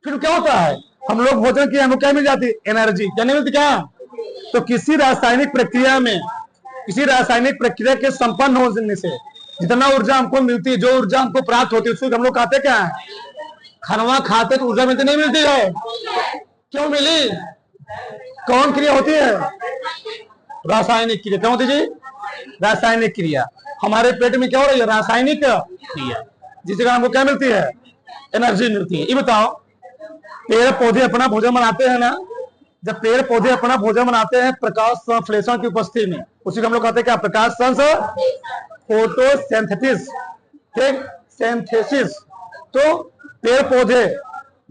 फिर क्या होता है? हम लोग भोजन किए, हमको क्या मिल जाती? एनर्जी। क्या नहीं मिलती? क्या? तो किसी रासायनिक प्रक्रिया में, किसी रासायनिक प्रक्रिया के संपन्न होने से जितना ऊर्जा हमको मिलती है, जो ऊर्जा हमको प्राप्त होती है, उसको हम लोग कहते क्या है? खाना खाते तो ऊर्जा मिलती नहीं मिलती है? क्यों मिली? कौन क्रिया होती है? रासायनिक क्रिया। क्या होती जी? रासायनिक क्रिया। हमारे पेट में क्या हो रही है? रासायनिक क्रिया, जिससे हमको क्या मिलती है? एनर्जी मिलती है। ये बताओ, पेड़ पौधे अपना भोजन बनाते हैं ना? जब पेड़ पौधे अपना भोजन बनाते हैं प्रकाश संश्लेषण की उपस्थिति में, उसी को हम लोग कहते हैं क्या? प्रकाश फोटोसिंथेसिस। ठीक, सिंथेसिस। तो पेड़ पौधे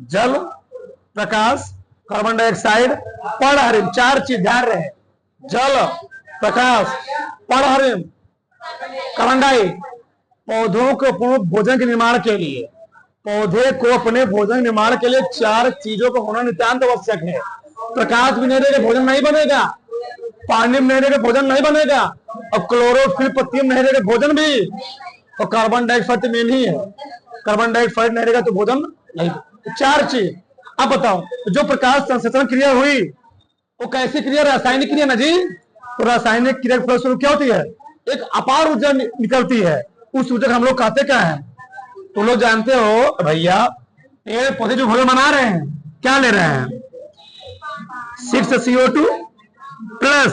जल, प्रकाश, कार्बन डाइऑक्साइड, पर्णहरित, 4 चीज ध्यान रहे। जल, प्रकाश, पर्णहरित, कार्बन डाइऑक्साइड। पौधों को अपने भोजन के निर्माण के लिए, पौधे को अपने भोजन निर्माण के लिए 4 चीजों का होना नितांत आवश्यक है। प्रकाश भी नहीं रहेगा भोजन नहीं बनेगा, पानी में नहीं रहेगा भोजन नहीं बनेगा, और क्लोरोफिल पत्ती में नहीं रहेगा भोजन भी, और कार्बन डाइऑक्साइड तो मेन ही है। कार्बन डाइऑक्साइड नहीं रहेगा तो भोजन नहीं। 4 चीज। अब बताओ, जो प्रकाश संश्लेषण क्रिया हुई वो कैसी क्रिया? रासायनिक क्रिया ना जी। तो रासायनिक क्रिया के फलस्वरूप क्या होती है? एक अपार ऊर्जा निकलती है। उस ऊर्जा हम लोग कहते क्या है? तुम लोग जानते हो भैया, पेड़ पौधे जो भोजन बना रहे हैं, क्या ले रहे हैं? 6CO2 plus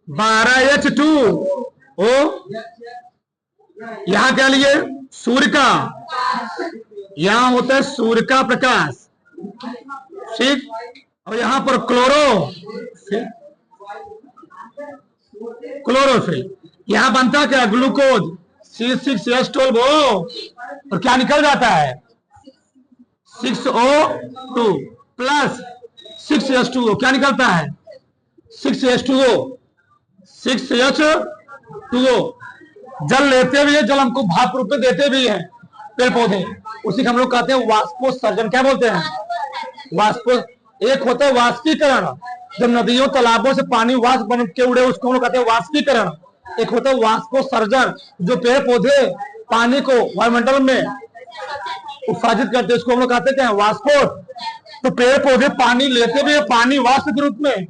12H2O। यहां क्या लिए? सूर्य का, यहां होता है सूर्य का प्रकाश, ठीक। और यहां पर क्लोरोफिल, यहां बनता क्या? ग्लूकोज, C6H12O, और क्या निकल जाता है? 6O2 प्लस 6H2O, क्या निकलता है? 6H2O, 6H2O। जल लेते भी है, जल हमको भाप रूप में देते भी है पेड़ पौधे, उसी को हम लोग कहते हैं वाष्पोत्सर्जन। क्या बोलते हैं? वाष्पो। एक होता है वाष्पीकरण, जब नदियों तालाबों से पानी वाष्प बन के उड़े उसको हम लोग कहते हैं वाष्पीकरण। एक होता है वाष्पोत्सर्जन, जो पेड़ पौधे पानी को वायुमंडल में उत्सर्जित करते हैं, उसको हम लोग कहते हैं वाष्पोट। तो पेड़ पौधे पानी लेते भी है, पानी वाष्प के रूप में,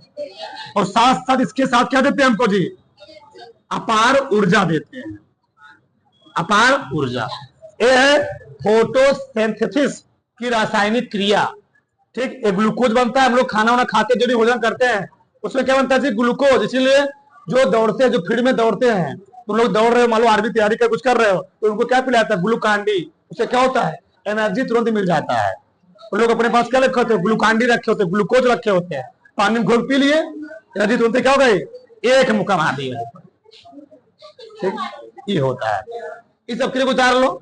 और साथ साथ इसके साथ क्या देते हैं हमको जी? अपार ऊर्जा देते हैं, अपार ऊर्जा। यह है फोटोसिंथेसिस की रासायनिक क्रिया, ठीक। एक ग्लूकोज बनता है, हम लोग खाना वाना खाते जो भी भोजन करते हैं उसमें क्या बनता है? ग्लूकोज। इसीलिए जो दौड़ते हैं, जो फील्ड में दौड़ते हैं, तो लोग दौड़ रहे हो, मान लो आर्मी तैयारी कर कुछ कर रहे हो, तो उनको क्या पिलाता है? ग्लूकांडी। उससे क्या होता है? एनर्जी तुरंत मिल जाता है। तो लोग अपने पास क्या रखे होते हैं? ग्लूकांडी रखे होते हैं, ग्लूकोज रखे होते हैं, पानी में घोल पी लिए, एनर्जी तुरंत क्या हो गई? एक मुक्का मार दिया, ठीक। ये होता है। इस सब के लिए उतार लो,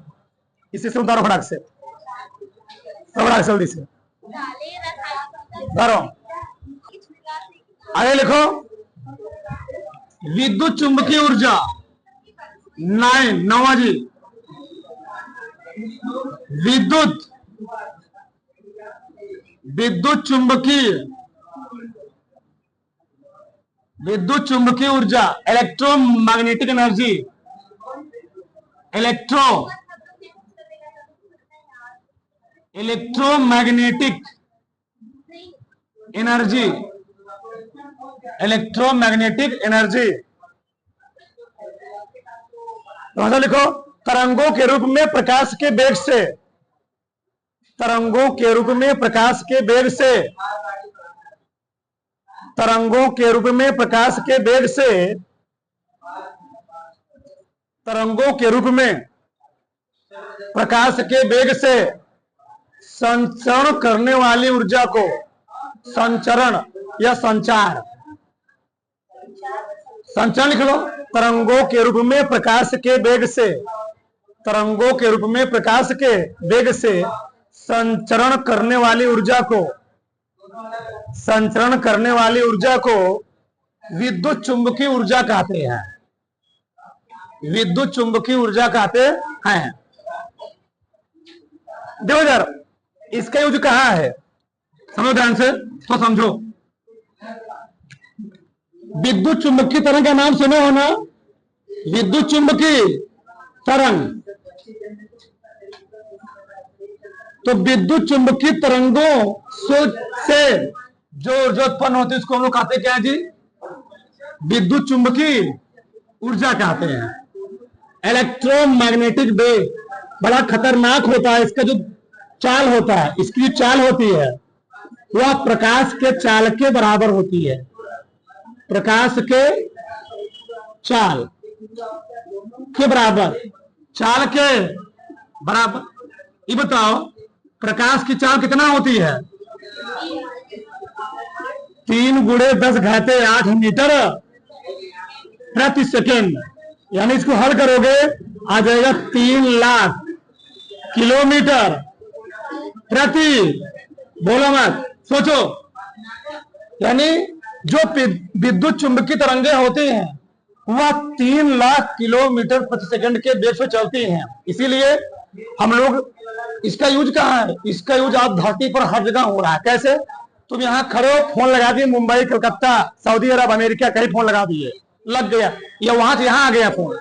इसी से उतारो फटाक से, फटाक जल्दी से धरो। आगे लिखो, विद्युत चुंबकीय ऊर्जा 9 जी। विद्युत चुंबकीय ऊर्जा, इलेक्ट्रोमैग्नेटिक एनर्जी, इलेक्ट्रोमैग्नेटिक एनर्जी। तो लिखो, तरंगों के रूप में प्रकाश के वेग से, तरंगों के रूप में प्रकाश के वेग से, तरंगों के रूप में प्रकाश के वेग से, तरंगों के रूप में प्रकाश के वेग से संचरण करने वाली ऊर्जा को, संचरण या संचार, संचरण लिख लो। तरंगों के रूप में प्रकाश के वेग से, तरंगों के रूप में प्रकाश के वेग से संचरण करने वाली ऊर्जा को, संचरण करने वाली ऊर्जा को विद्युत चुंबकीय ऊर्जा कहते हैं, विद्युत चुंबकीय ऊर्जा कहते हैं। देखो यार, इसका यूज कहाँ है? समझो ध्यान से, तो समझो। विद्युत चुंबकीय तरंग का नाम सुने हो ना? विद्युत चुंबकीय तरंग। तो विद्युत चुंबकीय तरंगों से जो ऊर्जा उत्पन्न होती है उसको हम लोग कहते क्या है जी? विद्युत चुंबकीय ऊर्जा कहते हैं। इलेक्ट्रोमैग्नेटिक वेव बड़ा खतरनाक होता है, इसका जो चाल होता है, इसकी चाल होती है वह प्रकाश के चाल के बराबर होती है, प्रकाश के चाल के बराबर, चाल के बराबर। ये बताओ प्रकाश की चाल कितना होती है? 3 × 10⁸ मीटर प्रति सेकेंड, यानी इसको हल करोगे आ जाएगा 3 लाख किलोमीटर प्रति, बोलो मत, सोचो। यानी जो विद्युत चुंबकीय तरंगे होती हैं वह 3 लाख किलोमीटर प्रति सेकंड के वेग से चलती हैं। इसीलिए हम लोग इसका यूज कहाँ है? इसका यूज आप धरती पर हर जगह हो रहा है। कैसे? तुम यहाँ खड़े हो, फोन लगा दिए, मुंबई, कलकत्ता, सऊदी अरब, अमेरिका, कहीं फोन लगा दिए, लग गया, या वहां से यहाँ आ गया फोन,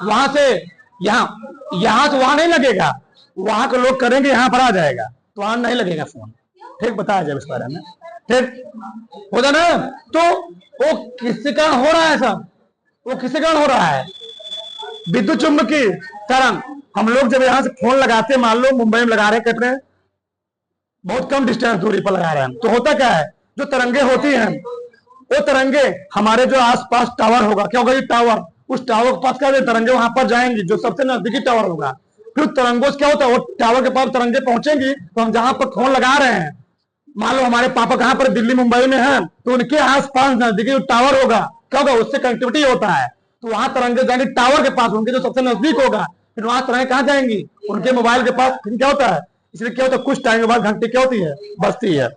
वहां से यहाँ से वहां नहीं लगेगा, वहां के लोग करेंगे, यहाँ पर आ जाएगा, तो वहां नहीं लगेगा फोन। ठीक, बताया जाए इस बारे में, ठीक होगा ना? तो वो किसके कारण हो रहा है सब? वो किसके कारण हो रहा है? विद्युत चुंबकीय तरंग। हम लोग जब यहाँ से फोन लगाते हैं, मान लो मुंबई में लगा रहे हैं, कट रहे हैं, बहुत कम डिस्टेंस दूरी पर लगा रहे हैं, तो होता क्या है? जो तरंगे होती हैं, वो तरंगे हमारे जो आसपास टावर होगा, क्या होगा, ये टावर, उस टावर के पास क्या तरंगे वहां पर जाएंगी, जो सबसे नजदीकी टावर होगा। फिर तरंगों से क्या होता है, वो टावर के पास तरंगे पहुंचेंगी, तो हम जहां पर फोन लगा रहे हैं, मान लो हमारे पापा कहां पर दिल्ली मुंबई में हैं, तो उनके आसपास नजदीकी जो टावर होगा, क्या होगा, उससे कनेक्टिविटी होता है, तो वहां तरंगे जाएंगे टावर के पास, उनके जो सबसे नजदीक होगा, फिर वहां तरंगे कहां जाएंगी, उनके मोबाइल के पास। फिर क्या होता है, इसलिए क्या होता है, कुछ टाइम के बाद घंटी क्या होती है, बजती है।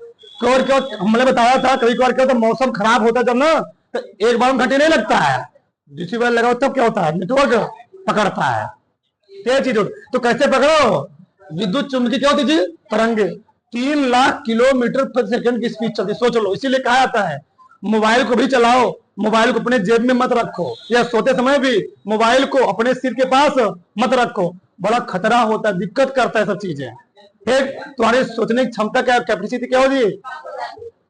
और क्या हमने बताया था, कभी कभार क्या होता है, मौसम खराब होता है जब ना, तो एक बार में घंटी नहीं लगता है, रिसीवर लगाओ तब क्या होता है, नेटवर्क पकड़ता है, क्या चीज होती। तो कैसे पकड़ो, विद्युत चुंबकीय क्या होती थी, तरंगे 3 लाख किलोमीटर प्रति सेकंड की स्पीड चलती, सोच लो। इसीलिए कहा जाता है मोबाइल को भी चलाओ, मोबाइल को अपने जेब में मत रखो, या सोते समय भी मोबाइल को अपने सिर के पास मत रखो, बड़ा खतरा होता है, दिक्कत करता है सब चीजें। फिर तुम्हारी सोचने की क्षमता क्या, कैपेसिटी क्या होगी,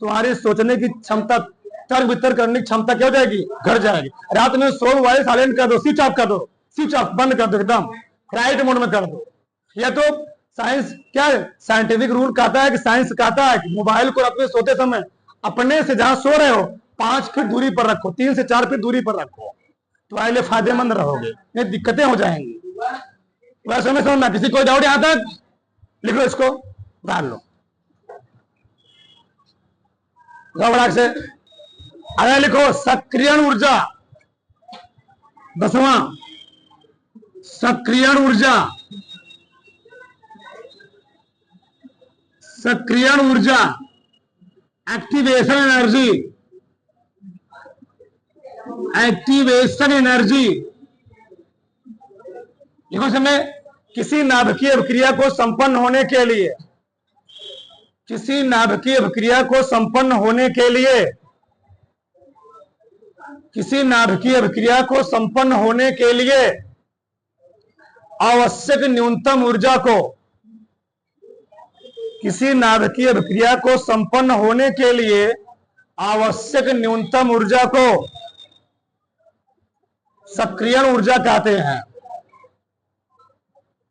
तुम्हारी सोचने की क्षमता, तर्क वितर्क करने की क्षमता क्या हो जाएगी, घट जाएगी। रात में सो, मोबाइल साइलेंट कर दो, स्विच ऑफ कर दो, स्विच ऑफ बंद कर दो, एकदम फ्लाइट मोड में कर दो। या तो साइंस क्या है, साइंटिफिक रूल कहता है कि, साइंस कहता है कि मोबाइल को रात में सोते समय अपने से जहां सो रहे हो 5 फीट दूरी पर रखो, 3 से 4 फीट दूरी पर रखो, तुम्हारे लिए फायदेमंद रहोगे, नहीं दिक्कतें हो जाएंगी। वैसे में समझना, किसी कोई डाउट यहां तक, लिख लो, इसको डाल लो घबराहट से। अरे लिखो, सक्रियण ऊर्जा, 10वां, सक्रियण ऊर्जा, सक्रियण ऊर्जा, एक्टिवेशन एनर्जी, एक्टिवेशन एनर्जी। देखो समय, किसी नाभिकीय अभिक्रिया को संपन्न होने के लिए, किसी नाभिकीय अभिक्रिया को संपन्न होने के लिए, किसी नाभिकीय अभिक्रिया को संपन्न होने के लिए आवश्यक न्यूनतम ऊर्जा को, किसी नाभिकीय अभिक्रिया को संपन्न होने के लिए आवश्यक न्यूनतम ऊर्जा को सक्रियण ऊर्जा कहते हैं।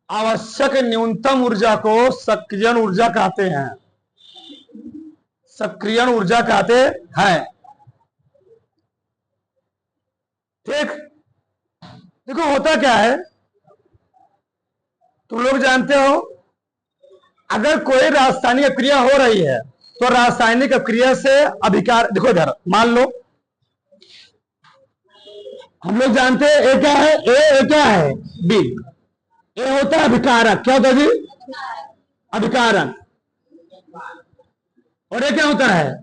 आवश्यक न्यूनतम ऊर्जा को सक्रियण ऊर्जा कहते हैं, सक्रियण ऊर्जा कहते हैं। ठीक, देखो होता क्या है, तुम लोग जानते हो, अगर कोई रासायनिक क्रिया हो रही है, तो रासायनिक क्रिया से अभिकार, देखो इधर मान लो, हम लोग जानते हैं ए क्या है, ए क्या है, बी। ए होता है अभिकारक, क्या होता है जी, अभिकारक। और ये क्या होता है,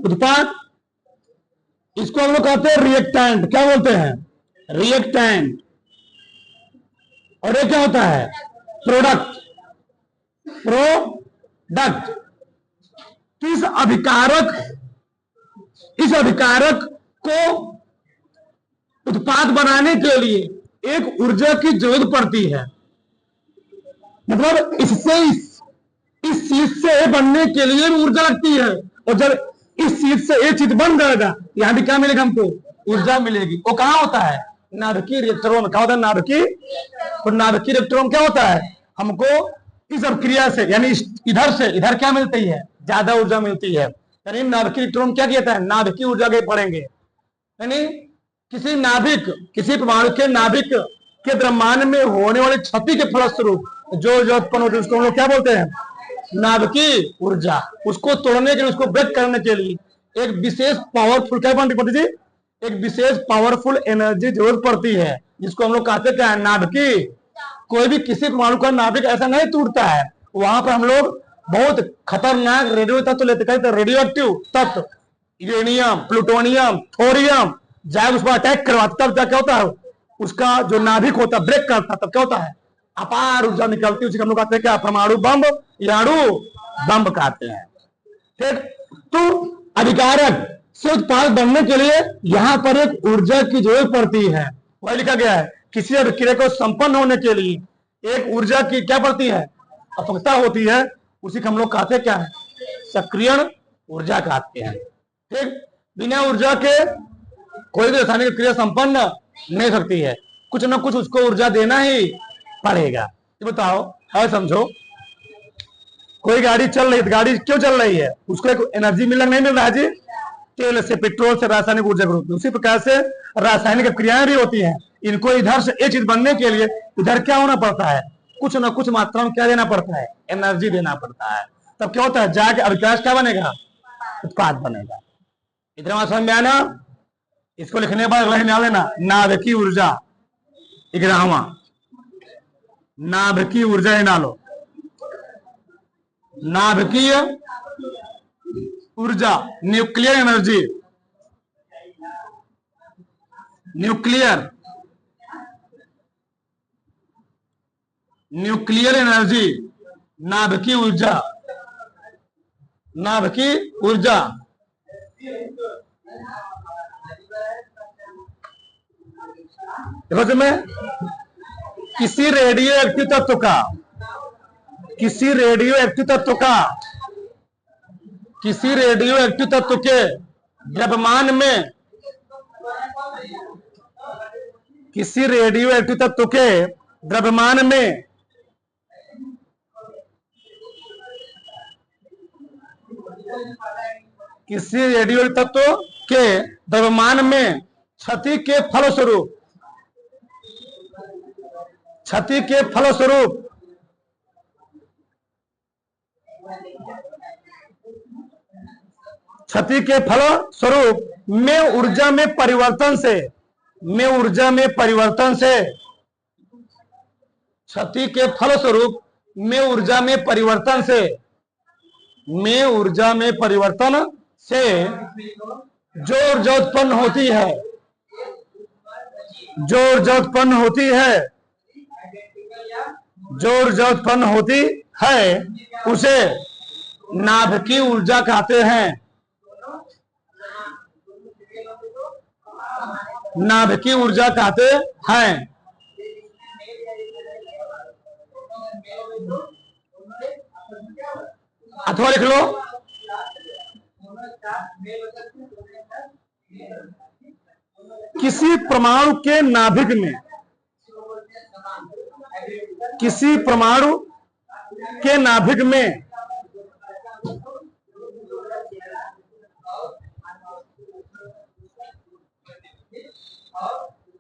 उत्पाद। इसको हम लोग कहते हैं रिएक्टेंट, क्या बोलते हैं, रिएक्टेंट। और ये क्या होता है, प्रोडक्ट, प्रोडक्ट। इस अभिकारक को उत्पाद बनाने के लिए एक ऊर्जा की जरूरत पड़ती है, मतलब इससे इस चीज से बनने के लिए ऊर्जा लगती है, और जब इस चीज से एक चीज बन जाएगा, यहां भी क्या मिलेगा हमको, ऊर्जा मिलेगी। वो कहां होता है, नाभिकीय रिएक्टरों में। क्या होता है, नाभिकीय, तो नाभिकीय रिएक्टरों में क्या होता है, हमको इस अभिक्रिया से, यानी इधर से इधर क्या मिलती है, ज्यादा ऊर्जा मिलती है। यानी नाभिकीय रिएक्टरों में क्या कहता है, नाभिकीय ऊर्जा के पढ़ेंगे। यानी किसी नाभिक, किसी परमाणु के नाभिक के द्रव्यमान में होने वाली क्षति के फलस्वरूप जो उत्पन्न होती है, उसको हम लोग क्या बोलते हैं, नाभिकीय ऊर्जा। उसको तोड़ने के लिए, उसको ब्रेक करने के लिए एक विशेष पावरफुल क्या बनती पड़ती थी, एक विशेष पावरफुल एनर्जी जरूरत पड़ती है, जिसको हम लोग कहते क्या है, नाभिकीय। कोई भी किसी परमाणु का नाभिक ऐसा नहीं टूटता है, वहां पर हम लोग बहुत खतरनाक रेडियो तत्व लेते हैं, रेडियो एक्टिव तत्व, यूरेनियम, प्लूटोनियम, थोरियम, जब उस पर अटैक करवाता, तब क्या होता है, उसका जो नाभिक होता है ब्रेक करता, तब क्या होता है, अपार ऊर्जा निकलती है। उसी हम लोग कहते हैं क्या, परमाणु बम या अणु बम कहते हैं। ठीक, तो अभिकारक से उत्पाद बनने के लिए यहां पर एक ऊर्जा की जरूरत पड़ती है, वह लिखा गया है। किसी अभिक्रिया को संपन्न होने के लिए एक ऊर्जा की क्या पड़ती है, आवश्यकता होती है, उसी को हम लोग कहते हैं क्या है, सक्रियण ऊर्जा कहते हैं। ठीक, बिना ऊर्जा के कोई भी रासायनिक क्रिया संपन्न नहीं सकती है, कुछ ना कुछ उसको ऊर्जा देना ही पड़ेगा। ये बताओ, है समझो, कोई गाड़ी चल रही है, गाड़ी क्यों चल रही है? उसको एक एनर्जी मिल रहा नहीं मिल रहा है जी? तेल से, पेट्रोल से, रासायनिक ऊर्जा के रूप में। उसी प्रकार से रासायनिक क्रियाएं भी होती हैं। इनको इधर से ये चीज बनने के लिए इधर क्या होना पड़ता है? कुछ ना कुछ मात्रा में क्या देना पड़ता है? एनर्जी देना पड़ता है। तब क्या होता है? जाके अविकाश क्या बनेगा? उत्पाद बनेगा। इतना समझ में आया ना? इसको लिखने के बाद अगला लेना, नाभिकीय ऊर्जा 11वां, नाभिकीय ऊर्जा डालो। नाभिकीय ऊर्जा, न्यूक्लियर एनर्जी, न्यूक्लियर एनर्जी, नाभिकीय ऊर्जा, नाभिकीय ऊर्जा। देखो तुम्हें किसी रेडियो एक्टिव तत्व का, किसी रेडियो एक्टिव तत्व का, किसी रेडियो एक्टिव तत्व के द्रव्यमान में, किसी रेडियो एक्टिव तत्व के द्रव्यमान में किसी रेडियो तत्व के द्रव्यमान में क्षति के फलस्वरूप, क्षति के फलस्वरूप क्षति के फलस्वरूप में ऊर्जा में परिवर्तन से, में ऊर्जा में परिवर्तन से, क्षति के फलस्वरूप में ऊर्जा में परिवर्तन से, में ऊर्जा में परिवर्तन से जो ऊर्जा उत्पन्न होती है, जो ऊर्जा उत्पन्न होती है, जो ऊर्जा उत्पन्न होती है उसे नाभिकीय ऊर्जा कहते हैं। नाभिकीय ऊर्जा कहते हैं। अथवा लिख लो, किसी परमाणु के नाभिक में, किसी परमाणु के नाभिक में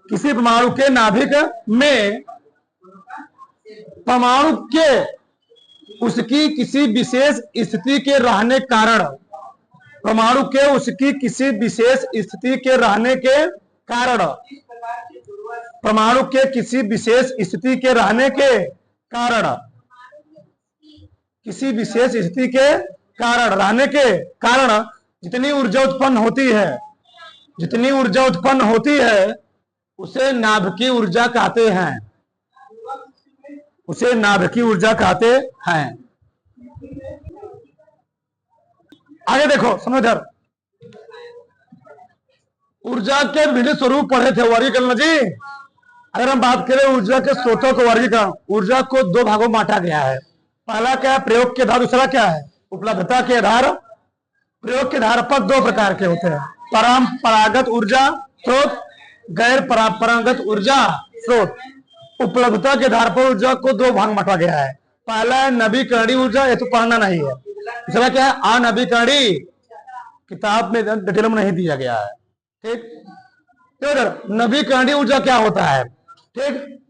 किसी परमाणु के नाभिक में परमाणु के उसकी किसी विशेष स्थिति के रहने कारण, परमाणु के उसकी किसी विशेष स्थिति के रहने के कारण, परमाणु के किसी विशेष स्थिति के रहने के कारण, किसी विशेष स्थिति के कारण, रहने के कारण जितनी ऊर्जा उत्पन्न होती है, जितनी ऊर्जा उत्पन्न होती है उसे नाभिकीय ऊर्जा कहते हैं, उसे नाभिकीय ऊर्जा कहते हैं। आगे देखो, समझो इधर, ऊर्जा के विभिन्न स्वरूप पढ़े थे, वर्गीकरण जी। अगर हम बात करें ऊर्जा के स्रोतों को वर्गीकरण, ऊर्जा को दो भागों में बांटा गया है। पहला क्या है? प्रयोग के आधार। दूसरा क्या है? उपलब्धता के आधार। प्रयोग के आधार पर दो प्रकार के होते हैं, परंपरागत ऊर्जा स्रोत, गैर परंपरागत ऊर्जा स्रोत। उपलब्धता के आधार पर ऊर्जा को दो भाग में बांटा गया है। पहला है नवीकरणीय ऊर्जा, ये तो पढ़ना नहीं है। दूसरा क्या है? अनवीकरणीय, किताब में डिटेल में नहीं दिया गया है। ठीक, तो नवीकरणीय ऊर्जा क्या होता है? ठीक,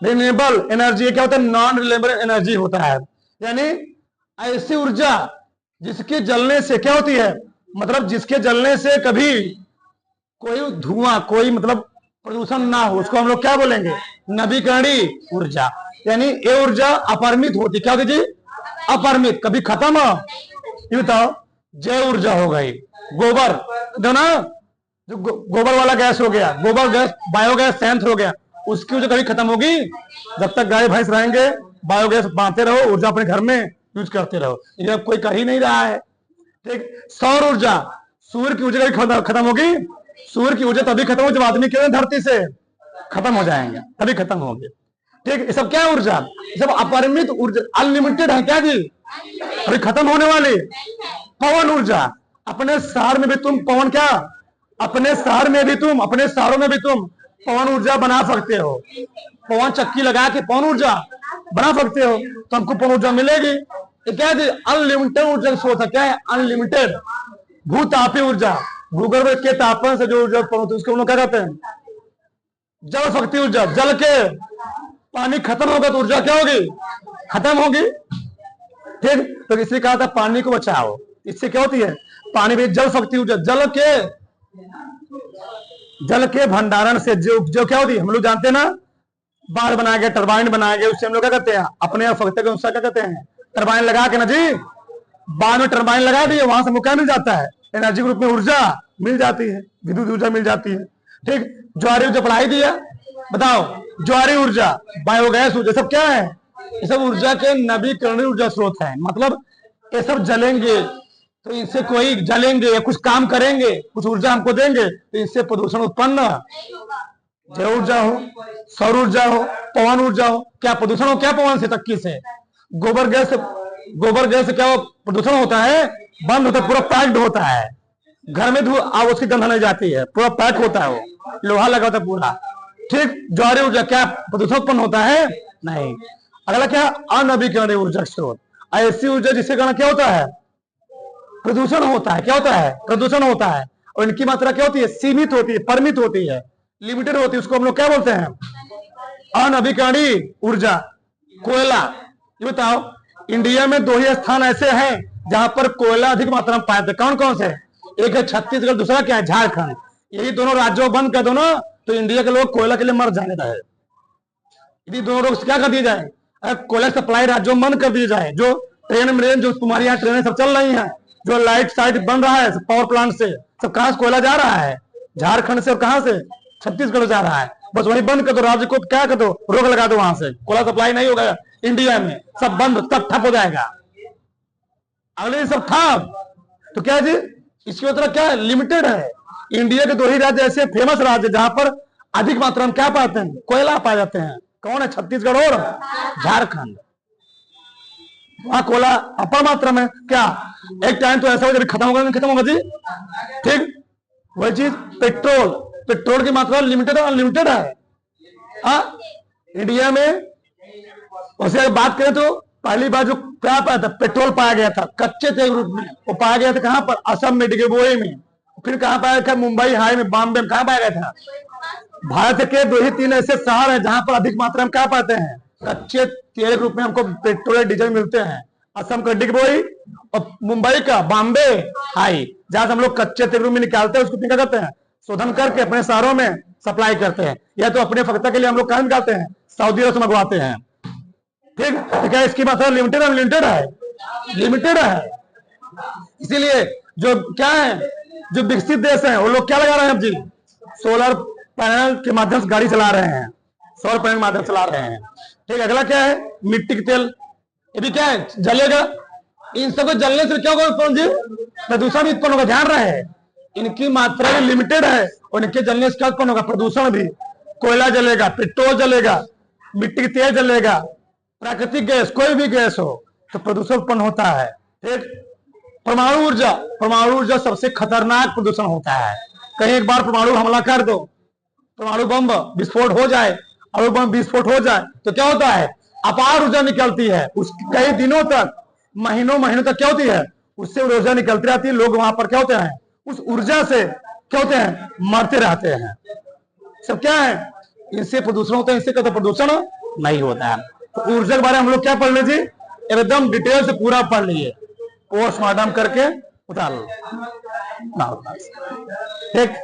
रिन्यूएबल एनर्जी क्या होता है? नॉन रिन्यूएबल एनर्जी होता है, यानी ऐसी ऊर्जा जिसके जलने से क्या होती है, मतलब जिसके जलने से कभी कोई धुआं, कोई मतलब प्रदूषण ना हो, उसको हम लोग क्या बोलेंगे? नवीकरणीय ऊर्जा। यानी ये ऊर्जा अपरिमित होती, क्या होती जी? अपरिमित, कभी खत्म हो। ये बताओ, जैव ऊर्जा हो गई, गोबर दो ना, जो गोबर वाला गैस हो गया, गोबर गैस, बायोगैस संयंत्र हो गया, उसकी ऊर्जा कभी खत्म होगी? जब तक गाय भैंस रहेंगे बायोगैस बांधते रहो, ऊर्जा अपने घर में यूज करते रहो। ये कोई कर ही नहीं रहा है। ठीक, सौर ऊर्जा, सूर्य की ऊर्जा कभी खत्म होगी? सूर्य की ऊर्जा तभी खत्म हो जब आदमी क्यों धरती से खत्म हो जाएंगे, तभी खत्म होंगे। ठीक, ये सब क्या ऊर्जा? ये सब अपरिमित ऊर्जा, अनलिमिटेड है क्या जी? अभी खत्म होने वाली। पवन ऊर्जा, अपने शहर में भी तुम पवन, क्या अपने शहर में भी तुम, अपने शहरों में भी तुम पवन ऊर्जा बना सकते हो। पवन चक्की लगा के पवन ऊर्जा बना सकते हो, तो हमको पवन ऊर्जा मिलेगी। ये क्या है? अनलिमिटेड ऊर्जा स्रोत है। क्या है? अनलिमिटेड भूतापीय ऊर्जा। भूगर्भ के तापमान से जो ऊर्जा उत्पन्न होती है उसको हम लोग क्या कहते हैं? जल शक्ति ऊर्जा। जल के पानी खत्म होगा तो ऊर्जा क्या होगी? खत्म होगी। ठीक, तो इसलिए कहा था पानी को बचाओ। इससे क्या होती है? पानी भी जल शक्ति ऊर्जा। जल के भंडारण से जो क्या होती है हम लोग जानते हैं ना, बाढ़ बनाए गए, टरबाइन बनाए गए, उससे हम लोग क्या करते हैं? अपने आवश्यकता के अनुसार क्या करते हैं? टरबाइन लगा के ना जी, बाद में टरबाइन लगा दिए, वहां से क्या मिल जाता है? एनर्जी के रूप में ऊर्जा मिल जाती है, विद्युत ऊर्जा मिल जाती है। ठीक, ज्वारी ऊर्जा पढ़ाई दिया, बताओ। ज्वारी ऊर्जा, बायोगैस ऊर्जा, सब क्या है? ये सब ऊर्जा के नवीकरणीय ऊर्जा स्रोत है। मतलब ये सब जलेंगे तो इनसे कोई जलेंगे या कुछ काम करेंगे, कुछ ऊर्जा हमको देंगे, तो इससे प्रदूषण उत्पन्न, जैव ऊर्जा हो, सौर ऊर्जा हो, पवन ऊर्जा हो, क्या प्रदूषण हो? क्या पवन से, तक्की से, गोबर गैस से क्या प्रदूषण होता है? बंद होता है, पूरा पैक्ड होता है। घर में अब उसकी गंध नहीं जाती है, पूरा पैक होता है, वो लोहा लगा होता है पूरा। ठीक, ज्वारी ऊर्जा क्या प्रदूषण उत्पन्न होता है? नहीं। अगला क्या? अनवीकरणीय ऊर्जा स्रोत। ऐसी ऊर्जा जिसके कारण क्या होता है? प्रदूषण होता है। क्या होता है? प्रदूषण होता है। और इनकी मात्रा क्या होती है? सीमित होती है, परिमित होती है, लिमिटेड होती है। उसको हम लोग क्या बोलते हैं? अनवीकरणीय ऊर्जा। कोयला, ये बताओ, इंडिया में 2 ही स्थान ऐसे हैं जहां पर कोयला अधिक मात्रा में पाया जाता है। कौन कौन से? एक है छत्तीसगढ़, दूसरा क्या है? झारखंड। यही दोनों राज्यों बंद कर दो ना तो इंडिया के लोग कोयला के लिए मर जाने रहे। यदि दोनों लोग क्या कर दिए जाए? अगर कोयला सप्लाई राज्यों में बंद कर दिए जाए, जो ट्रेन में जो तुम्हारी यहाँ ट्रेनें सब चल रही हैं, जो लाइट साइट बन रहा है पावर प्लांट से, सब कहां से कोयला जा रहा है? झारखंड से। और कहां से? छत्तीसगढ़ जा रहा है। बस वही बंद कर दो, राज्य को क्या कर दो? रोक लगा दो, वहां से कोयला सप्लाई नहीं होगा इंडिया में, सब बंद, सब ठप हो जाएगा। अगले सब ठप, तो क्या जी? इसकी मतलब क्या है? लिमिटेड है। इंडिया के 2 ही राज्य ऐसे फेमस राज्य जहां पर अधिक मात्रा में क्या पाते हैं? कोयला पाए जाते हैं। कौन है? छत्तीसगढ़ और झारखंड। वहां कोयला अपार मात्रा में। क्या एक टाइम तो ऐसा हो जब खत्म होगा, नहीं खत्म होगा जी? ठीक, वही चीज पेट्रोल की मात्रा लिमिटेड और अनलिमिटेड है। इंडिया में वैसे अगर बात करें तो पहली बार जो क्या पाया था? पेट्रोल पाया गया था कच्चे तेल रूप में। वो पाया गया था कहां पर? असम में, डिगबोई में। फिर कहां पाया था? मुंबई हाई में, बॉम्बे में। कहां पाया गया था? भारत के 2 ही 3 ऐसे शहर हैं जहां पर अधिक मात्रा में क्या पाते हैं? कच्चे तेल रूप में हमको पेट्रोल डीजल मिलते हैं। असम का डिगबोई और मुंबई का बॉम्बे हाई, जहां से हम लोग कच्चे तेल रूप में निकालते हैं, उसको क्या करते हैं? शोधन करके अपने शहरों में सप्लाई करते हैं, या तो अपने फक्ता के लिए हम लोग कहां निकालते हैं? सऊदी अरब से मंगवाते हैं। ठीक, तो क्या इसकी मात्रा लिमिटेड अनलिमिटेड है? लिमिटेड है। इसीलिए जो क्या है, जो विकसित देश है वो लोग क्या लगा रहे हैं अब जी? सोलर पैनल के माध्यम से गाड़ी चला रहे हैं, सौर पैनल के माध्यम से चला रहे हैं। ठीक, अगला क्या है? मिट्टी के तेल। ये भी क्या है? जलेगा। इन सबको जलने से क्या होगा जी? प्रदूषण भी उत्पन्न होगा। ध्यान रहे, इनकी मात्रा भी लिमिटेड है और इनके जलने से क्या उत्पन्न होगा? प्रदूषण भी। कोयला जलेगा, पेट्रोल जलेगा, मिट्टी के तेल जलेगा, प्राकृतिक गैस, कोई भी गैस हो तो प्रदूषण उत्पन्न होता है। ठीक, परमाणु ऊर्जा सबसे खतरनाक प्रदूषण होता है। कहीं एक बार परमाणु हमला कर दो, परमाणु बम विस्फोट हो जाए, अणु बम विस्फोट हो जाए तो क्या होता है? अपार ऊर्जा निकलती है। उस कई दिनों तक, महीनों तक क्या होती है? उससे ऊर्जा निकलती रहती है। लोग वहां पर क्या होते हैं? उस ऊर्जा से क्या होते हैं? मरते रहते हैं। सब क्या है? इनसे प्रदूषण होता है, इससे कभी प्रदूषण नहीं होता है। तो ऊर्जा के बारे में हम लोग क्या पढ़ लें जी? एकदम डिटेल से पूरा पढ़ लिए, पोस्टमार्टम करके उतार लो। ठीक।